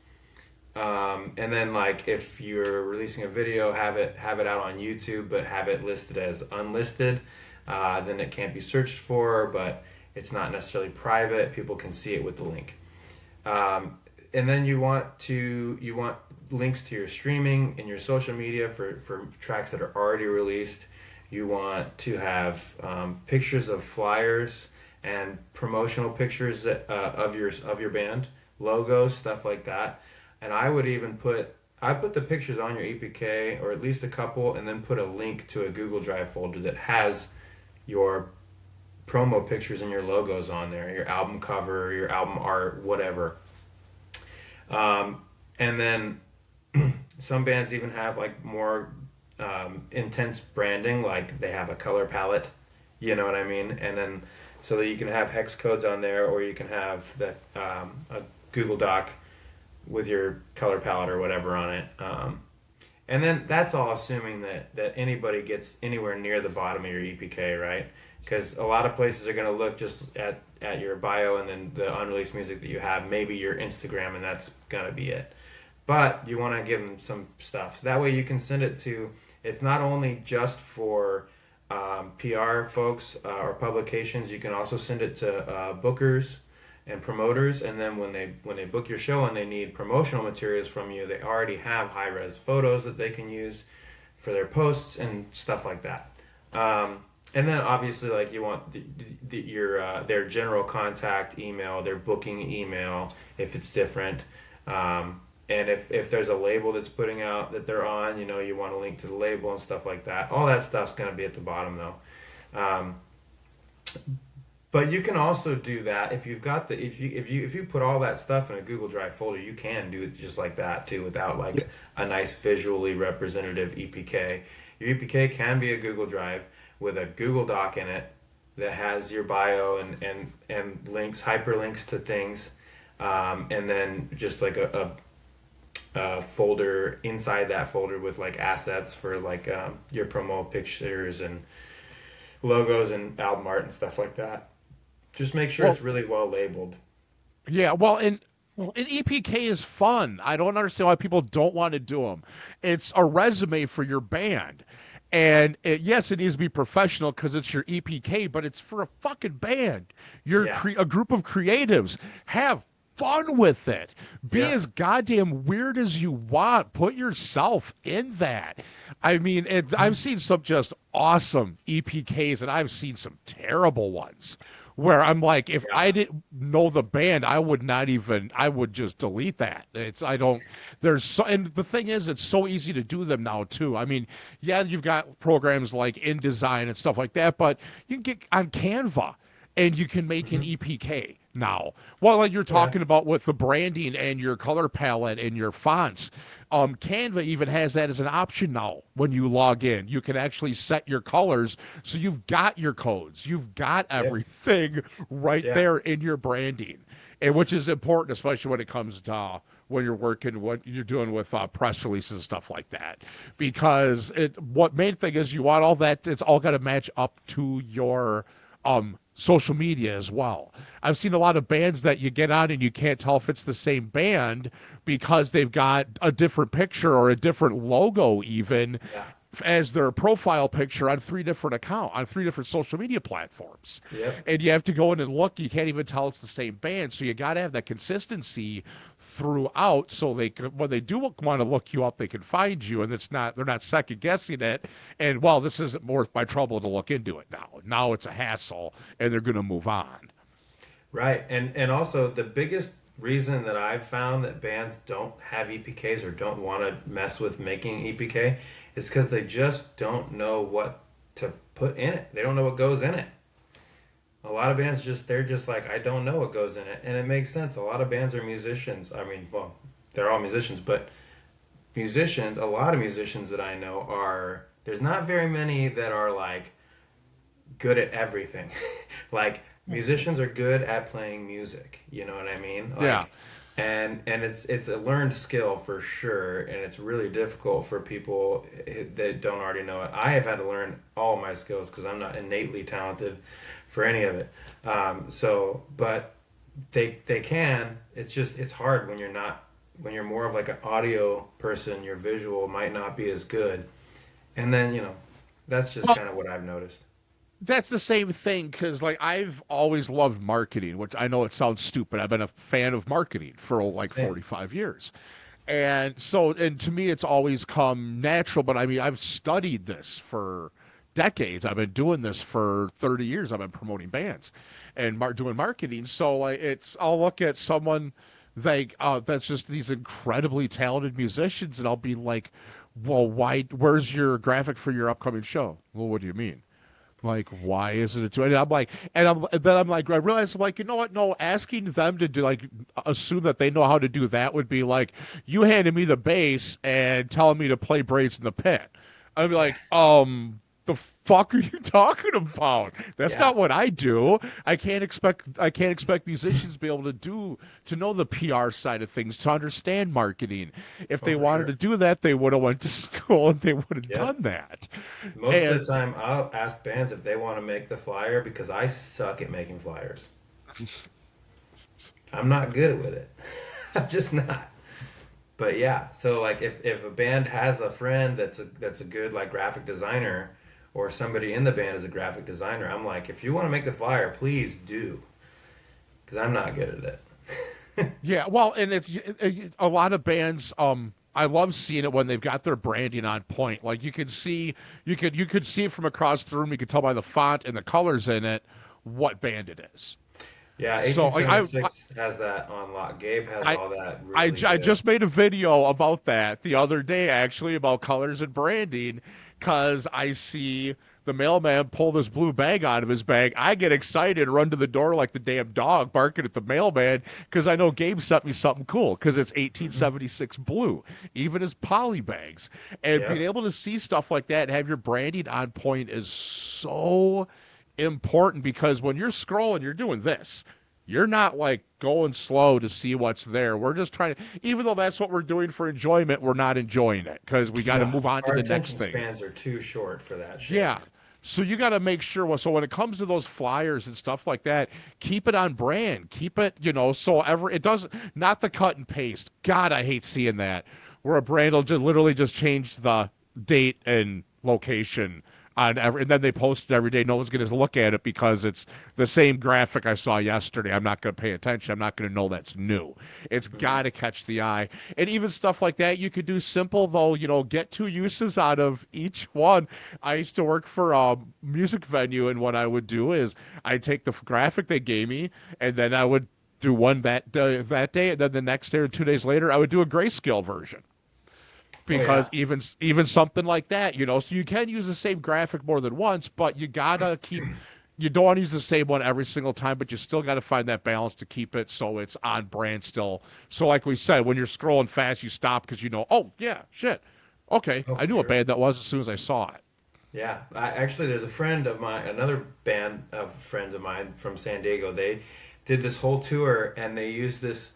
And then like if you're releasing a video, have it out on YouTube, but have it listed as unlisted. Then it can't be searched for, but it's not necessarily private. People can see it with the link. And then you want links to your streaming and your social media for tracks that are already released. You want to have pictures of flyers and promotional pictures of your band, logos, stuff like that. And I would even put the pictures on your EPK or at least a couple, and then put a link to a Google Drive folder that has your promo pictures and your logos on there, your album cover, your album art, whatever. And then some bands even have like more intense branding, like they have a color palette, you know what I mean? And then so that you can have hex codes on there, or you can have a Google Doc with your color palette or whatever on it. And then that's all assuming that anybody gets anywhere near the bottom of your EPK, right? Because a lot of places are going to look just at your bio and then the unreleased music that you have, maybe your Instagram, and that's going to be it. But you want to give them some stuff. So that way you can send it to, it's not only just for PR folks or publications, you can also send it to bookers and promoters, and then when they book your show and they need promotional materials from you, they already have high res photos that they can use for their posts and stuff like that. And then obviously, like, you want your their general contact email, their booking email if it's different, and if there's a label that's putting out that they're on, you want to link to the label and stuff like that. All that stuff's gonna be at the bottom though. But you can also do that if you've got if you put all that stuff in a Google Drive folder, you can do it just like that too, without like a nice visually representative EPK. Your EPK can be a Google Drive with a Google Doc in it that has your bio and links, hyperlinks to things, and then just like a folder inside that folder with like assets for like your promo pictures and logos and album art and stuff like that. Just make sure it's really well labeled. Yeah, an EPK is fun. I don't understand why people don't want to do them. It's a resume for your band. And yes, it needs to be professional because it's your EPK, but it's for a fucking band. You're Yeah. a group of creatives. Have fun with it. Be Yeah. as goddamn weird as you want. Put yourself in that. I mean, I've seen some just awesome EPKs, and I've seen some terrible ones where I'm like, if Yeah. I didn't know the band, I would not even, I would just delete that. I don't, there's so, and the thing is, it's so easy to do them now too. I mean, yeah, you've got programs like InDesign and stuff like that, but you can get on Canva and you can make an Hmm. EPK now. Well, like you're Yeah. talking about with the branding and your color palette and your fonts, Canva even has that as an option now. When you log in, you can actually set your colors, so you've got your codes, you've got Yep. everything right Yeah. there in your branding, and which is important, especially when it comes to when you're working, what you're doing with press releases and stuff like that. Because what main thing is you want all that. It's all got to match up to your social media as well. I've seen a lot of bands that you get on and you can't tell if it's the same band because they've got a different picture or a different logo even Yeah. as their profile picture on three different social media platforms. Yep. And you have to go in and look, you can't even tell it's the same band. So you got to have that consistency throughout so they can, when they do want to look you up, they can find you and they're not second guessing it. And well, this isn't worth my trouble to look into it now. Now it's a hassle and they're going to move on. Right. And also the biggest reason that I've found that bands don't have EPKs or don't want to mess with making EPK is because they just don't know what to put in it. They don't know what goes in it. A lot of bands they're just like, I don't know what goes in it. And it makes sense. A lot of bands are musicians. I mean, well, they're all musicians, but a lot of musicians that I know there's not very many that are like good at everything. Like musicians are good at playing music. You know what I mean? Yeah. Like, and it's a learned skill for sure, and it's really difficult for people that don't already know it. I have had to learn all my skills because I'm not innately talented for any of it. But they can. It's just it's hard when you're not when you're more of like an audio person. Your visual might not be as good, and then that's just kind of what I've noticed. That's the same thing because like I've always loved marketing, which I know it sounds stupid. I've been a fan of marketing for like Same. 45 years. And so, and to me, it's always come natural. But I mean, I've studied this for decades. I've been doing this for 30 years. I've been promoting bands and doing marketing. So like, I'll look at someone like that's just these incredibly talented musicians, and I'll be like, well, why? Where's your graphic for your upcoming show? Well, what do you mean? Like, why isn't it doing? And I'm like, then I'm like, I realize, I'm like, you know what? No, asking them to do like assume that they know how to do that would be like you handing me the bass and telling me to play Braids in the Pit. I'd be like, the fuck are you talking about? That's Yeah. not what I do. I can't expect musicians to be able to know the PR side of things, to understand marketing. If Oh, they for wanted sure. to do that, they would have went to school and they would have Yeah. done that. Most of And the time, I'll ask bands if they want to make the flyer because I suck at making flyers. I'm not good with it. I'm just not. But yeah, so like if a band has a friend that's a good like graphic designer or somebody in the band is a graphic designer, I'm like, if you want to make the flyer, please do, because I'm not good at it. yeah, well, and it's a lot of bands. I love seeing it when they've got their branding on point. Like you could see it from across the room. You could tell by the font and the colors in it what band it is. Yeah, So like, 1876 has that on lock. Gabe has I all that I really I good. just made a video about that the other day, actually, about colors and branding, because I see the mailman pull this blue bag out of his bag. I get excited, run to the door like the damn dog, barking at the mailman, because I know Gabe sent me something cool, because it's Hmm. 1876 blue, even as poly bags. And being Yep. able to see stuff like that and have your branding on point is so important, because when you're scrolling, you're doing this. You're not like going slow to see what's there. We're just trying to, even though that's what we're doing for enjoyment, we're not enjoying it because we got to No, move on to our the next attention thing. spans are too short for that shit. Yeah. So you got to make sure. Well, so when it comes to those flyers and stuff like that, keep it on brand. Keep it, so it doesn't, not the cut and paste. God, I hate seeing that where a brand will just literally just change the date and location and then they post it every day. No one's going to look at it because it's the same graphic I saw yesterday. I'm not going to pay attention. I'm not going to know that's new. It's got to catch the eye. And even stuff like that, you could do simple though. Get two uses out of each one. I used to work for a music venue, and what I would do is I'd take the graphic they gave me, and then I would do one that day, and then the next day or 2 days later, I would do a grayscale version Oh because yeah. even something like that, so you can use the same graphic more than once, but you don't want to use the same one every single time, but you still got to find that balance to keep it so it's on brand still. So like we said, when you're scrolling fast, you stop because oh yeah, shit, okay, Oh, I for knew what sure. band that was as soon as I saw it. Yeah, actually, there's a friend of mine, another band of friends of mine from San Diego. They did this whole tour, and they used this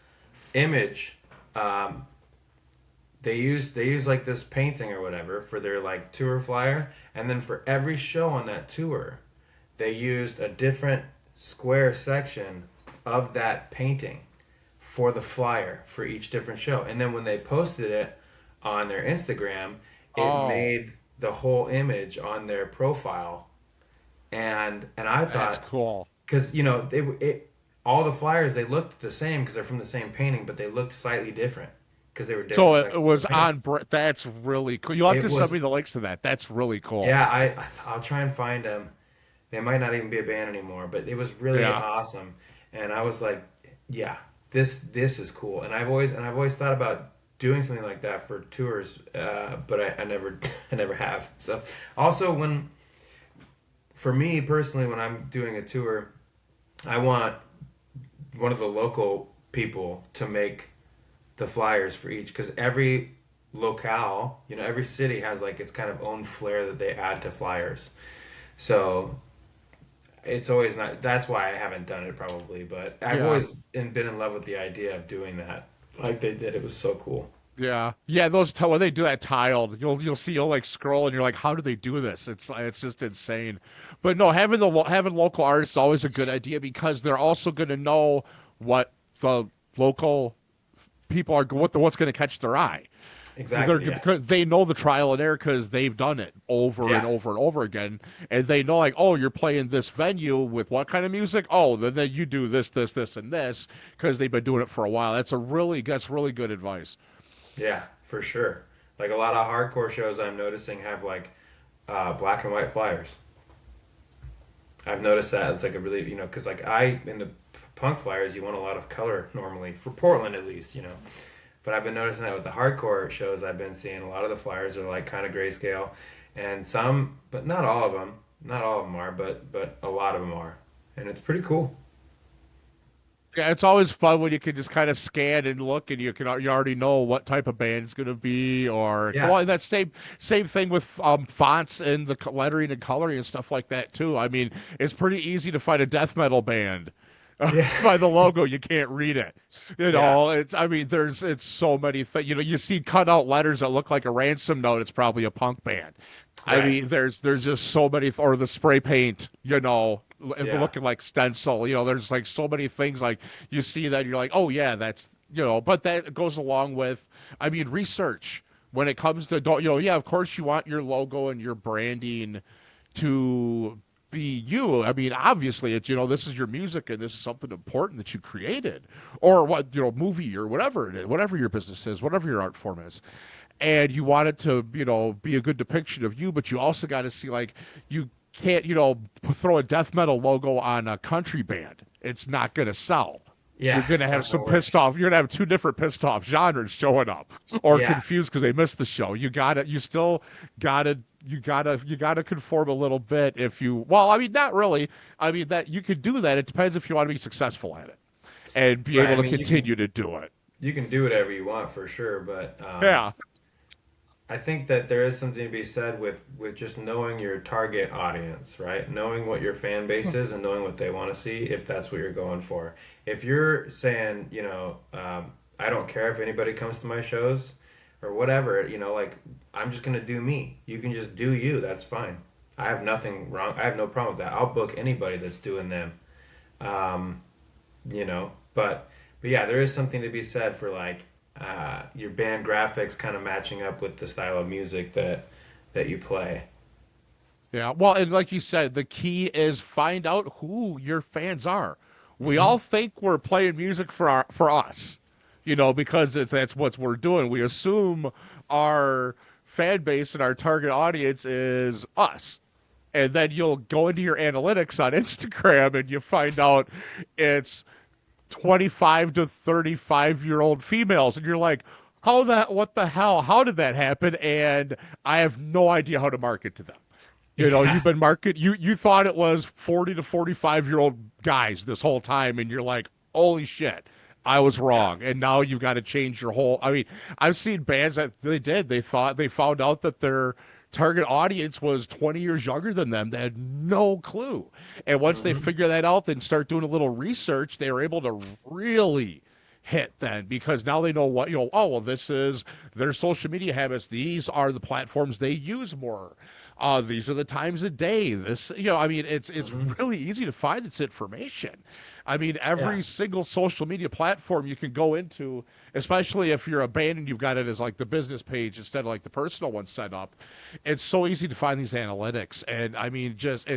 image. Um, they use like this painting or whatever for their like tour flyer, and then for every show on that tour, they used a different square section of that painting for the flyer for each different show. And then when they posted it on their Instagram, it Oh, made the whole image on their profile. And I that's thought, cool. because all the flyers, they looked the same because they're from the same painting, but they looked slightly different because they were So different it sections of was the painting. on. That's really cool. You'll have It to send was, me the links to that. That's really cool. yeah. I'll try and find them. They might not even be a band anymore, but it was really Yeah. awesome. And I was like, yeah, this is cool. And I've always thought about doing something like that for tours, but I never I never have. So also, when for me personally, when I'm doing a tour, I want one of the local people to make the flyers for each, because every locale, every city has like its kind of own flair that they add to flyers. So it's always not. That's why I haven't done it probably, but I've Yeah. always been in love with the idea of doing that. Like they did, it was so cool. Yeah, yeah. When they do that tiled, you'll like scroll and you're like, how do they do this? It's just insane. But no, having local artists is always a good idea because they're also going to know what the local people are what's going to catch their eye. Exactly. Yeah. Because they know the trial and error because they've done it over and Yeah. over and over again, and they know like, oh, you're playing this venue with what kind of music? Oh, then you do this, and this because they've been doing it for a while. That's really good advice. Yeah. For sure. Like a lot of hardcore shows, I'm noticing have like black and white flyers. I've noticed that it's like a really, because like in the punk flyers, you want a lot of color normally for Portland at least. But I've been noticing that with the hardcore shows I've been seeing, a lot of the flyers are like kind of grayscale, and some, but not all of them. Not all of them are, but a lot of them are, and it's pretty cool. Yeah, it's always fun when you can just kind of scan and look, and you already know what type of band it's going to be, or Yeah, well, and that same thing with fonts and the lettering and coloring and stuff like that too. I mean, it's pretty easy to find a death metal band yeah, by the logo. You can't read it. yeah, I mean, it's so many things. You see cut out letters that look like a ransom note. It's probably a punk band. I right, mean, there's just so many, or the spray paint, yeah, looking like stencil. There's like so many things like you see that you're like, oh yeah, that's but that goes along with, I mean, research when it comes to yeah, of course you want your logo and your branding to be you. I mean, obviously, it's this is your music and this is something important that you created, or what movie or whatever it is, whatever your business is, whatever your art form is, and you want it to be a good depiction of you, but you also got to see like you can't throw a death metal logo on a country band. It's not going to sell. You're yeah. going to It's have not some gonna work. pissed off. You're going to have two different pissed off genres showing up, or Yeah, confused because they missed the show. You still gotta, you gotta conform a little bit if you. Well, I mean, not really. I mean that you could do that. It depends if you want to be successful at it and be right. able I to mean, continue to do it. you can do whatever you want for sure, but Yeah, I think that there is something to be said with just knowing your target audience, right? Knowing what your fan base is and knowing what they want to see, if that's what you're going for. If you're saying, I don't care if anybody comes to my shows or whatever, like I'm just gonna do me. You can just do you. That's fine. I have nothing wrong. I have no problem with that. I'll book anybody that's doing them. Um, but yeah, there is something to be said for like your band graphics kind of matching up with the style of music that you play. Yeah. Well, and like you said, the key is find out who your fans are. We Hmm. all think we're playing music for us, because that's what we're doing. We assume our fan base and our target audience is us. And then you'll go into your analytics on Instagram and you find out it's 25 to 35-year-old females, and you're like, what the hell, how did that happen? And I have no idea how to market to them. You've Yeah. been you thought it was 40 to 45-year-old guys this whole time, and you're like, holy shit, I was Yeah. wrong. And now you've got to change your whole. I mean, I've seen bands that they found out that their target audience was 20 years younger than them. They had no clue. And once they Hmm. figure that out, then start doing a little research, they were able to really hit then, because now they know oh well, this is their social media habits, these are the platforms they use more, these are the times of day, this, I mean, it's Hmm. really easy to find this information. I mean, Yeah. every single social media platform you can go into, especially if you're a band and you've got it as like the business page instead of like the personal one set up, it's so easy to find these analytics. And I mean, just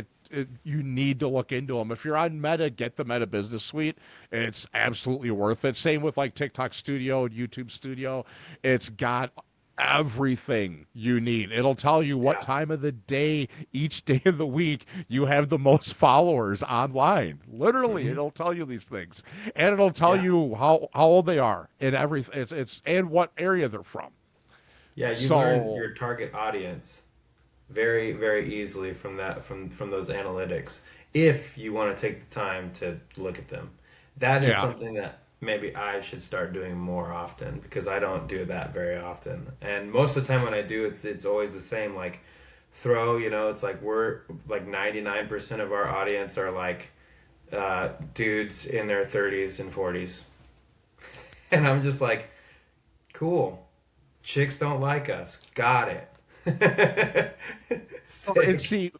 you need to look into them. If you're on Meta, get the Meta Business Suite. It's absolutely worth it. Same with like TikTok Studio and YouTube Studio. It's got everything you need. It'll tell you what Yeah. time of the day each day of the week you have the most followers online. Literally, Hmm. it'll tell you these things. And it'll tell Yeah. you how old they are and everything. It's and what area they're from. Yeah. You learn So, your target audience very, very easily from that, from those analytics, if you want to take the time to look at them. That is yeah. something that maybe I should start doing more often, because I don't do that very often. And most of the time when I do, it's always the same, like throw, it's like we're like 99% of our audience are like dudes in their 30s and 40s. And I'm just like, cool. Chicks don't like us. Got it. And Sick. see,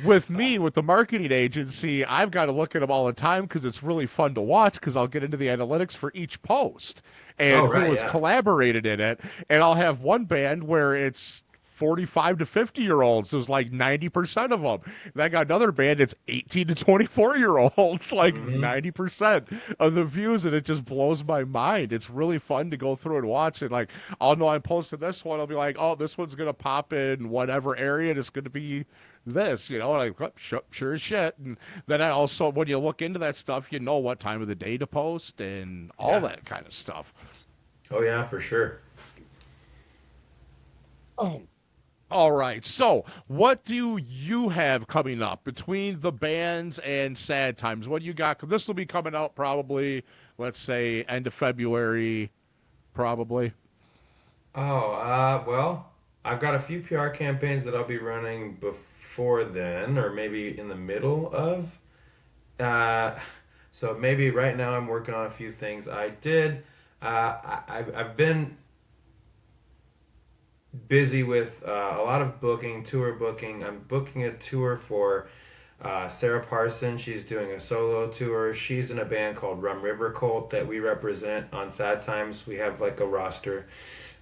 with me, with the marketing agency, I've got to look at them all the time because it's really fun to watch, because I'll get into the analytics for each post Oh, and who right, has yeah. collaborated in it. And I'll have one band where it's 45 to 50-year-olds. There's like 90% of them. And I got another band, it's 18 to 24-year-olds, like Hmm. 90% of the views. And it just blows my mind. It's really fun to go through and watch it. Like, I'll know I'm posting this one. I'll be like, oh, this one's going to pop in whatever area, and it's going to be this, and I like, sure as shit. And then I also, when you look into that stuff, you know what time of the day to post and all Yeah. that kind of stuff. Oh, yeah, for sure. Oh. All right. So, what do you have coming up between the bands and Sad Times? What do you got? This will be coming out probably, let's say, end of February, probably. Oh, well, I've got a few PR campaigns that I'll be running before then, or maybe in the middle of. Uh, so maybe right now I'm working on a few things. I've been busy with a lot of booking, tour booking. I'm booking a tour for Sarah Parson. She's doing a solo tour. She's in a band called Rum River Cult that we represent on Sad Times. We have like a roster.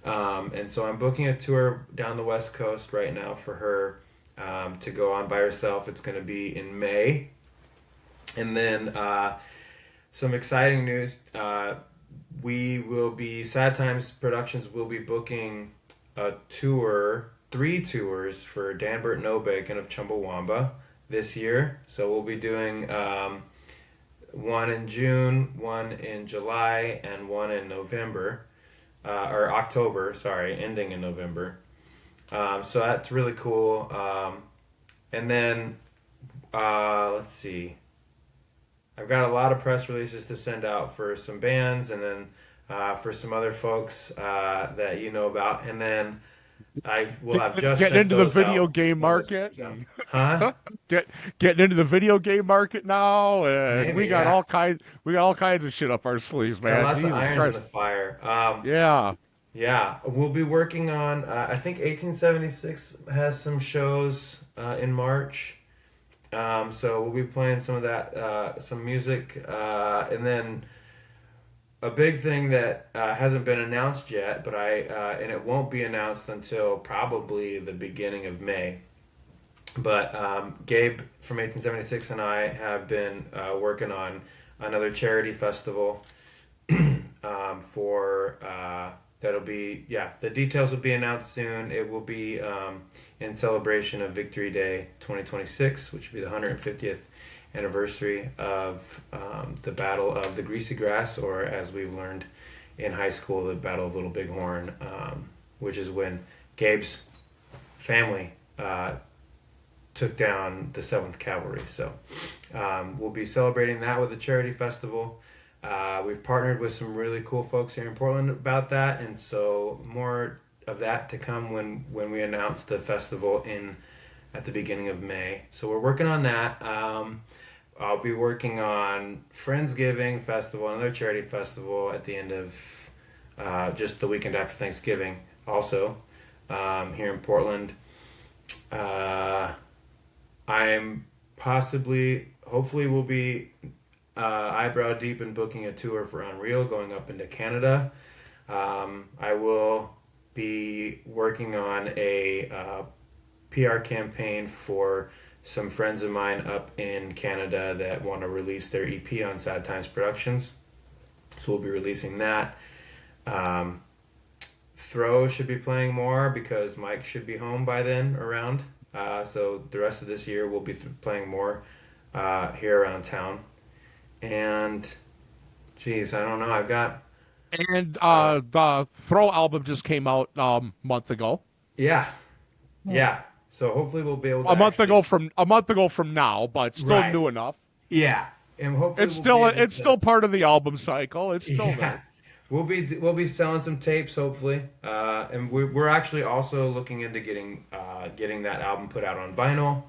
And so I'm booking a tour down the West Coast right now for her, to go on by herself. It's going to be in May. And then some exciting news. Sad Times Productions will be booking a tour, 3 tours for Danbert Nobakin of Chumbawamba this year. So we'll be doing one in June, one in July, and one in November, or October, sorry, ending in November. So that's really cool. And then, let's see. I've got a lot of press releases to send out for some bands, and then for some other folks that you know about. And then I will have just Getting sent into the those video out game when this market. comes out. Huh? Get getting into the video game market now, and Maybe, yeah. we got all kinds of shit up our sleeves, Got man. lots of Jesus irons in the Christ. fire. Yeah. Yeah, we'll be working on. I think 1876 has some shows in March. So we'll be playing some of that, some music, and then a big thing that hasn't been announced yet, but and it won't be announced until probably the beginning of May. But Gabe from 1876 and I have been working on another charity festival for that'll be, yeah, the details will be announced soon. It will be in celebration of Victory Day 2026, which will be the 150th anniversary of the Battle of the Greasy Grass, or as we've learned in high school, the Battle of Little Bighorn, which is when Gabe's family took down the 7th Cavalry. So we'll be celebrating that with a charity festival. We've partnered with some really cool folks here in Portland about that, and so more of that to come when we announce the festival in at the beginning of May. So we're working on that. I'll be working on Friendsgiving Festival, another charity festival at the end of just the weekend after Thanksgiving, also here in Portland. I'm hopefully, will be eyebrow deep in booking a tour for Unreal going up into Canada. I will be working on a PR campaign for some friends of mine up in Canada that want to release their EP on Sad Times Productions. So we'll be releasing that. Throw should be playing more because Mike should be home by then around. So the rest of this year we'll be playing more here around town. And geez, I don't know. I've got And uh, the Throw album just came out month ago. yeah, yeah. So hopefully we'll be able to actually A month ago from now, but still right. new enough. Yeah, and hopefully we'll be able It's to. still part of the album cycle. It's still Yeah, there. we'll be selling some tapes hopefully, and we're actually also looking into getting that album put out on vinyl,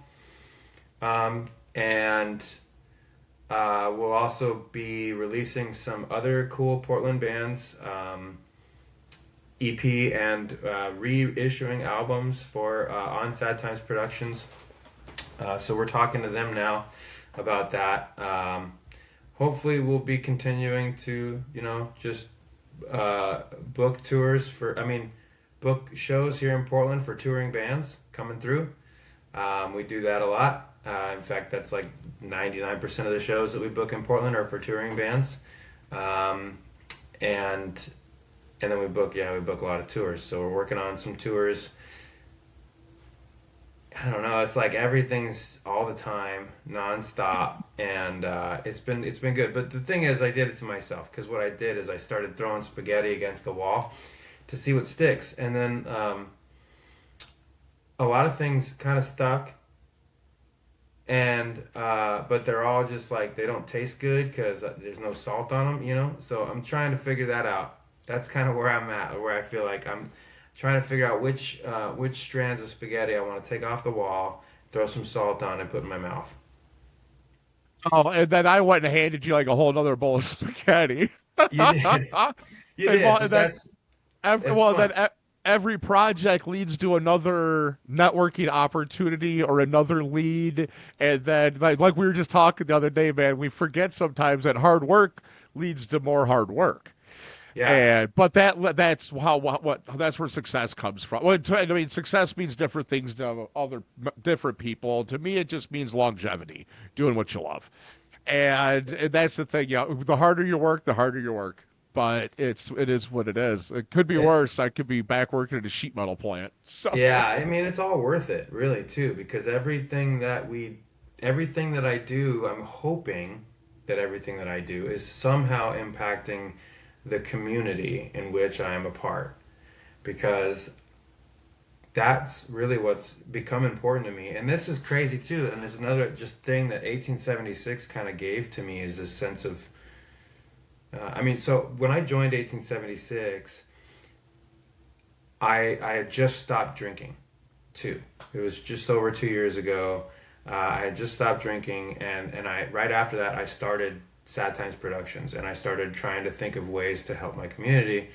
and we'll also be releasing some other cool Portland bands, EP and reissuing albums for on Sad Times Productions. So we're talking to them now about that. Hopefully, we'll be continuing to just book tours book shows here in Portland for touring bands coming through. We do that a lot. In fact, that's like 99% of the shows that we book in Portland are for touring bands. And and then we book a lot of tours. So we're working on some tours. I don't know. It's like everything's all the time, nonstop, and it's been good. But the thing is, I did it to myself because what I did is I started throwing spaghetti against the wall to see what sticks, and then a lot of things kind of stuck, and but they're all just like they don't taste good because there's no salt on them, So I'm trying to figure that out. That's kind of where I'm at, where I feel like I'm trying to figure out which strands of spaghetti I want to take off the wall, throw some salt on, and put in my mouth. Oh, and then I went and handed you like a whole other bowl of spaghetti. You did, you And did, well, but and then every it's well fun. then e- every project leads to another networking opportunity or another lead, and then like we were just talking the other day, man, we forget sometimes that hard work leads to more hard work. Yeah, And but that's how what that's where success comes from. Well, I mean, success means different things to other different people. To me, it just means longevity, doing what you love, and that's the thing. Yeah, the harder you work, the harder you work. But it is what it is. It could be it, worse. I could be back working at a sheet metal plant. So yeah. I mean, it's all worth it, really, too, because everything that I do, I'm hoping that everything that I do is somehow impacting the community in which I am a part, because that's really what's become important to me. And this is crazy too. And there's another just thing that 1876 kind of gave to me is this sense of. So when I joined 1876, I had just stopped drinking, too. It was just over 2 years ago. I had just stopped drinking, and I right after that I started Sad Times Productions, and I started trying to think of ways to help my community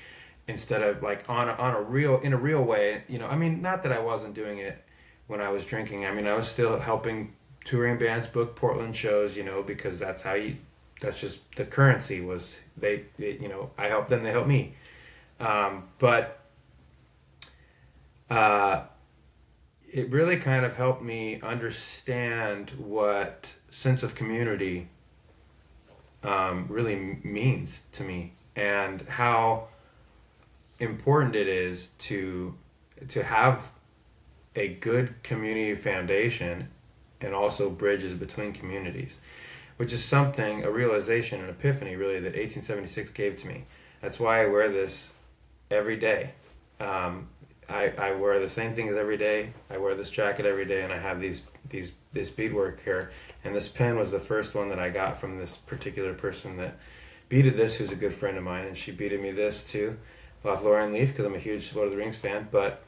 instead of like on a real in a real way. Not that I wasn't doing it when I was drinking. I was still helping touring bands book Portland shows, because that's just the currency was I helped them, they helped me. But it really kind of helped me understand what sense of community really means to me, and how important it is to have a good community foundation and also bridges between communities, which is something, a realization, an epiphany really that 1876 gave to me. That's why I wear this every day. Um, I wear the same things every day. I wear this jacket every day, and I have this beadwork here. And this pen was the first one that I got from this particular person that beaded this, who's a good friend of mine, and she beaded me this too, Lothlorien Leaf, because I'm a huge Lord of the Rings fan. But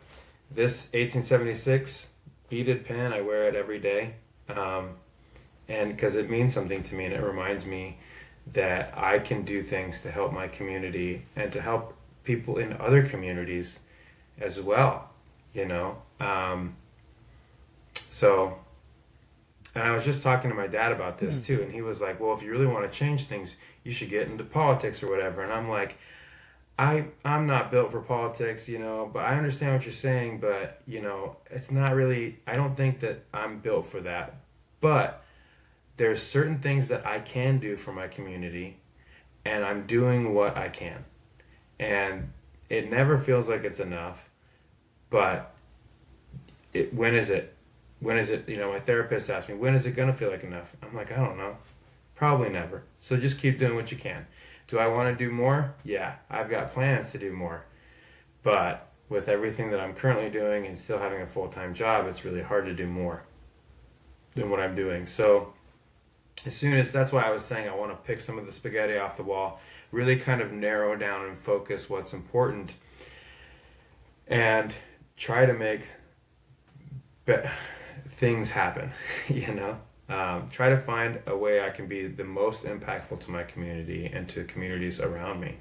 this 1876 beaded pen, I wear it every day, and because it means something to me, and it reminds me that I can do things to help my community and to help people in other communities as well, you know. So, and I was just talking to my dad about this too, and he was like, "Well, if you really want to change things, you should get into politics or whatever." And I'm like, I'm not built for politics, you know, but I understand what you're saying, but you know, it's not really. I don't think that I'm built for that, but there's certain things that I can do for my community, and I'm doing what I can, and it never feels like it's enough, but when is it? When is it? You know, my therapist asked me, when is it going to feel like enough? I'm like, I don't know. Probably never. So just keep doing what you can. Do I want to do more? Yeah, I've got plans to do more. But with everything that I'm currently doing and still having a full time job, it's really hard to do more than what I'm doing. So as soon as that's why I was saying I want to pick some of the spaghetti off the wall, really kind of narrow down and focus what's important, and try to make be- things happen, you know? Try to find a way I can be the most impactful to my community and to communities around me,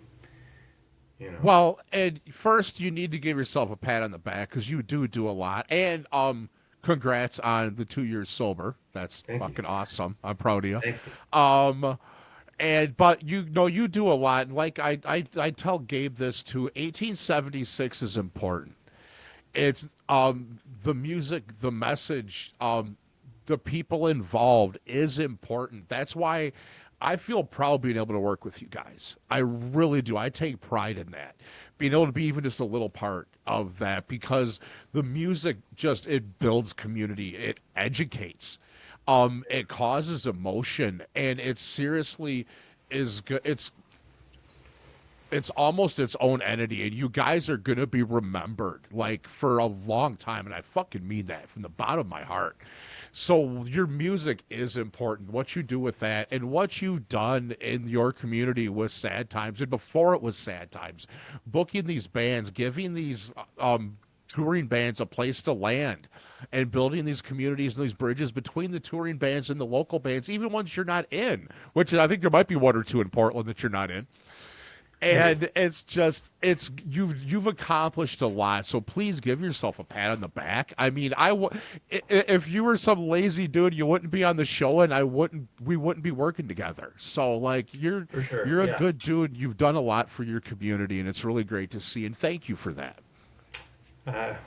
you know? Well, and first you need to give yourself a pat on the back because you do a lot. And congrats on the 2 years sober. That's Thank you. fucking awesome. I'm proud of you. Thank you. Um, and but you know you do a lot. And like I tell Gabe this too. 1876 is important. It's the music, the message, the people involved is important. That's why I feel proud being able to work with you guys. I really do. I take pride in that. Being able to be even just a little part of that because the music just it builds community. It educates. It causes emotion and it seriously is good. It's almost its own entity and you guys are going to be remembered like for a long time and I fucking mean that from the bottom of my heart. So your music is important. What you do with that and what you've done in your community with Sad Times and before it was Sad Times, booking these bands, giving these touring bands a place to land and building these communities and these bridges between the touring bands and the local bands, even ones you're not in, which I think there might be one or two in Portland that you're not in. And it's just you've accomplished a lot. So please give yourself a pat on the back. I mean, if you were some lazy dude, you wouldn't be on the show, and we wouldn't be working together. So like For sure. you're a Yeah. good dude. You've done a lot for your community, and it's really great to see. And thank you for that.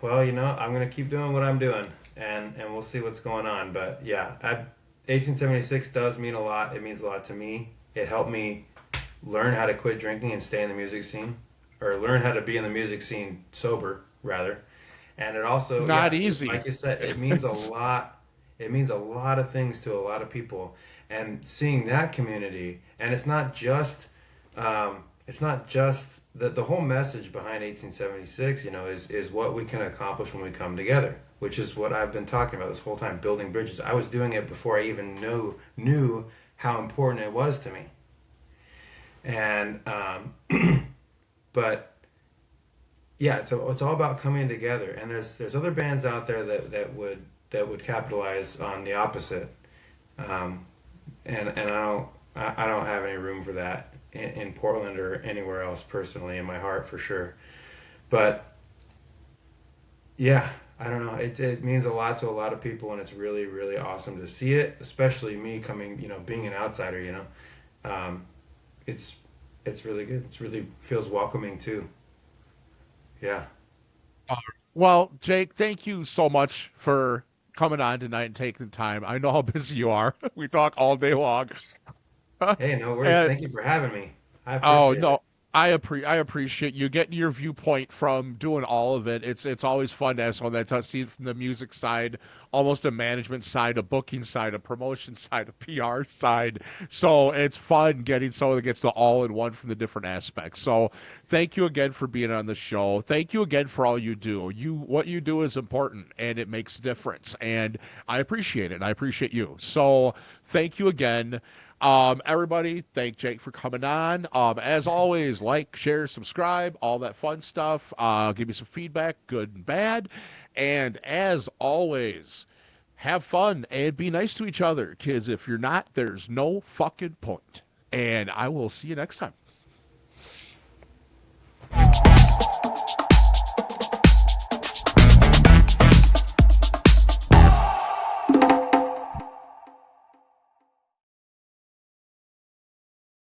Well, you know, I'm gonna keep doing what I'm doing, and we'll see what's going on. But yeah, 1876 does mean a lot. It means a lot to me. It helped me learn how to quit drinking and stay in the music scene, or learn how to be in the music scene sober, rather. And it also, Not yeah, easy. like you said, it means a lot. It means a lot of things to a lot of people, and seeing that community, and it's not just the whole message behind 1876. You know, is what we can accomplish when we come together, which is what I've been talking about this whole time, building bridges. I was doing it before I even knew how important it was to me. And but yeah, so it's all about coming together. And there's other bands out there that would capitalize on the opposite. Um, and I don't have any room for that in Portland or anywhere else personally in my heart for sure. But yeah, I don't know. It means a lot to a lot of people, and it's really really awesome to see it, especially me coming, you know, being an outsider. You know, it's it's really good. It's really feels welcoming too. Yeah. Well, Jake, thank you so much for coming on tonight and taking the time. I know how busy you are. We talk all day long. Hey, no worries. And Thank you for having me. I oh appreciate it. no, I appreciate you getting your viewpoint from doing all of it. It's always fun to have someone that does see it from the music side, almost a management side, a booking side, a promotion side, a PR side. So it's fun getting someone that gets the all in one from the different aspects. So thank you again for being on the show. Thank you again for all you do. What you do is important and it makes a difference. And I appreciate it. I appreciate you. So thank you again. Everybody, thank Jake for coming on. As always, like, share, subscribe, all that fun stuff. Give me some feedback, good and bad. And as always, have fun and be nice to each other, because if you're not, there's no fucking point. And I will see you next time.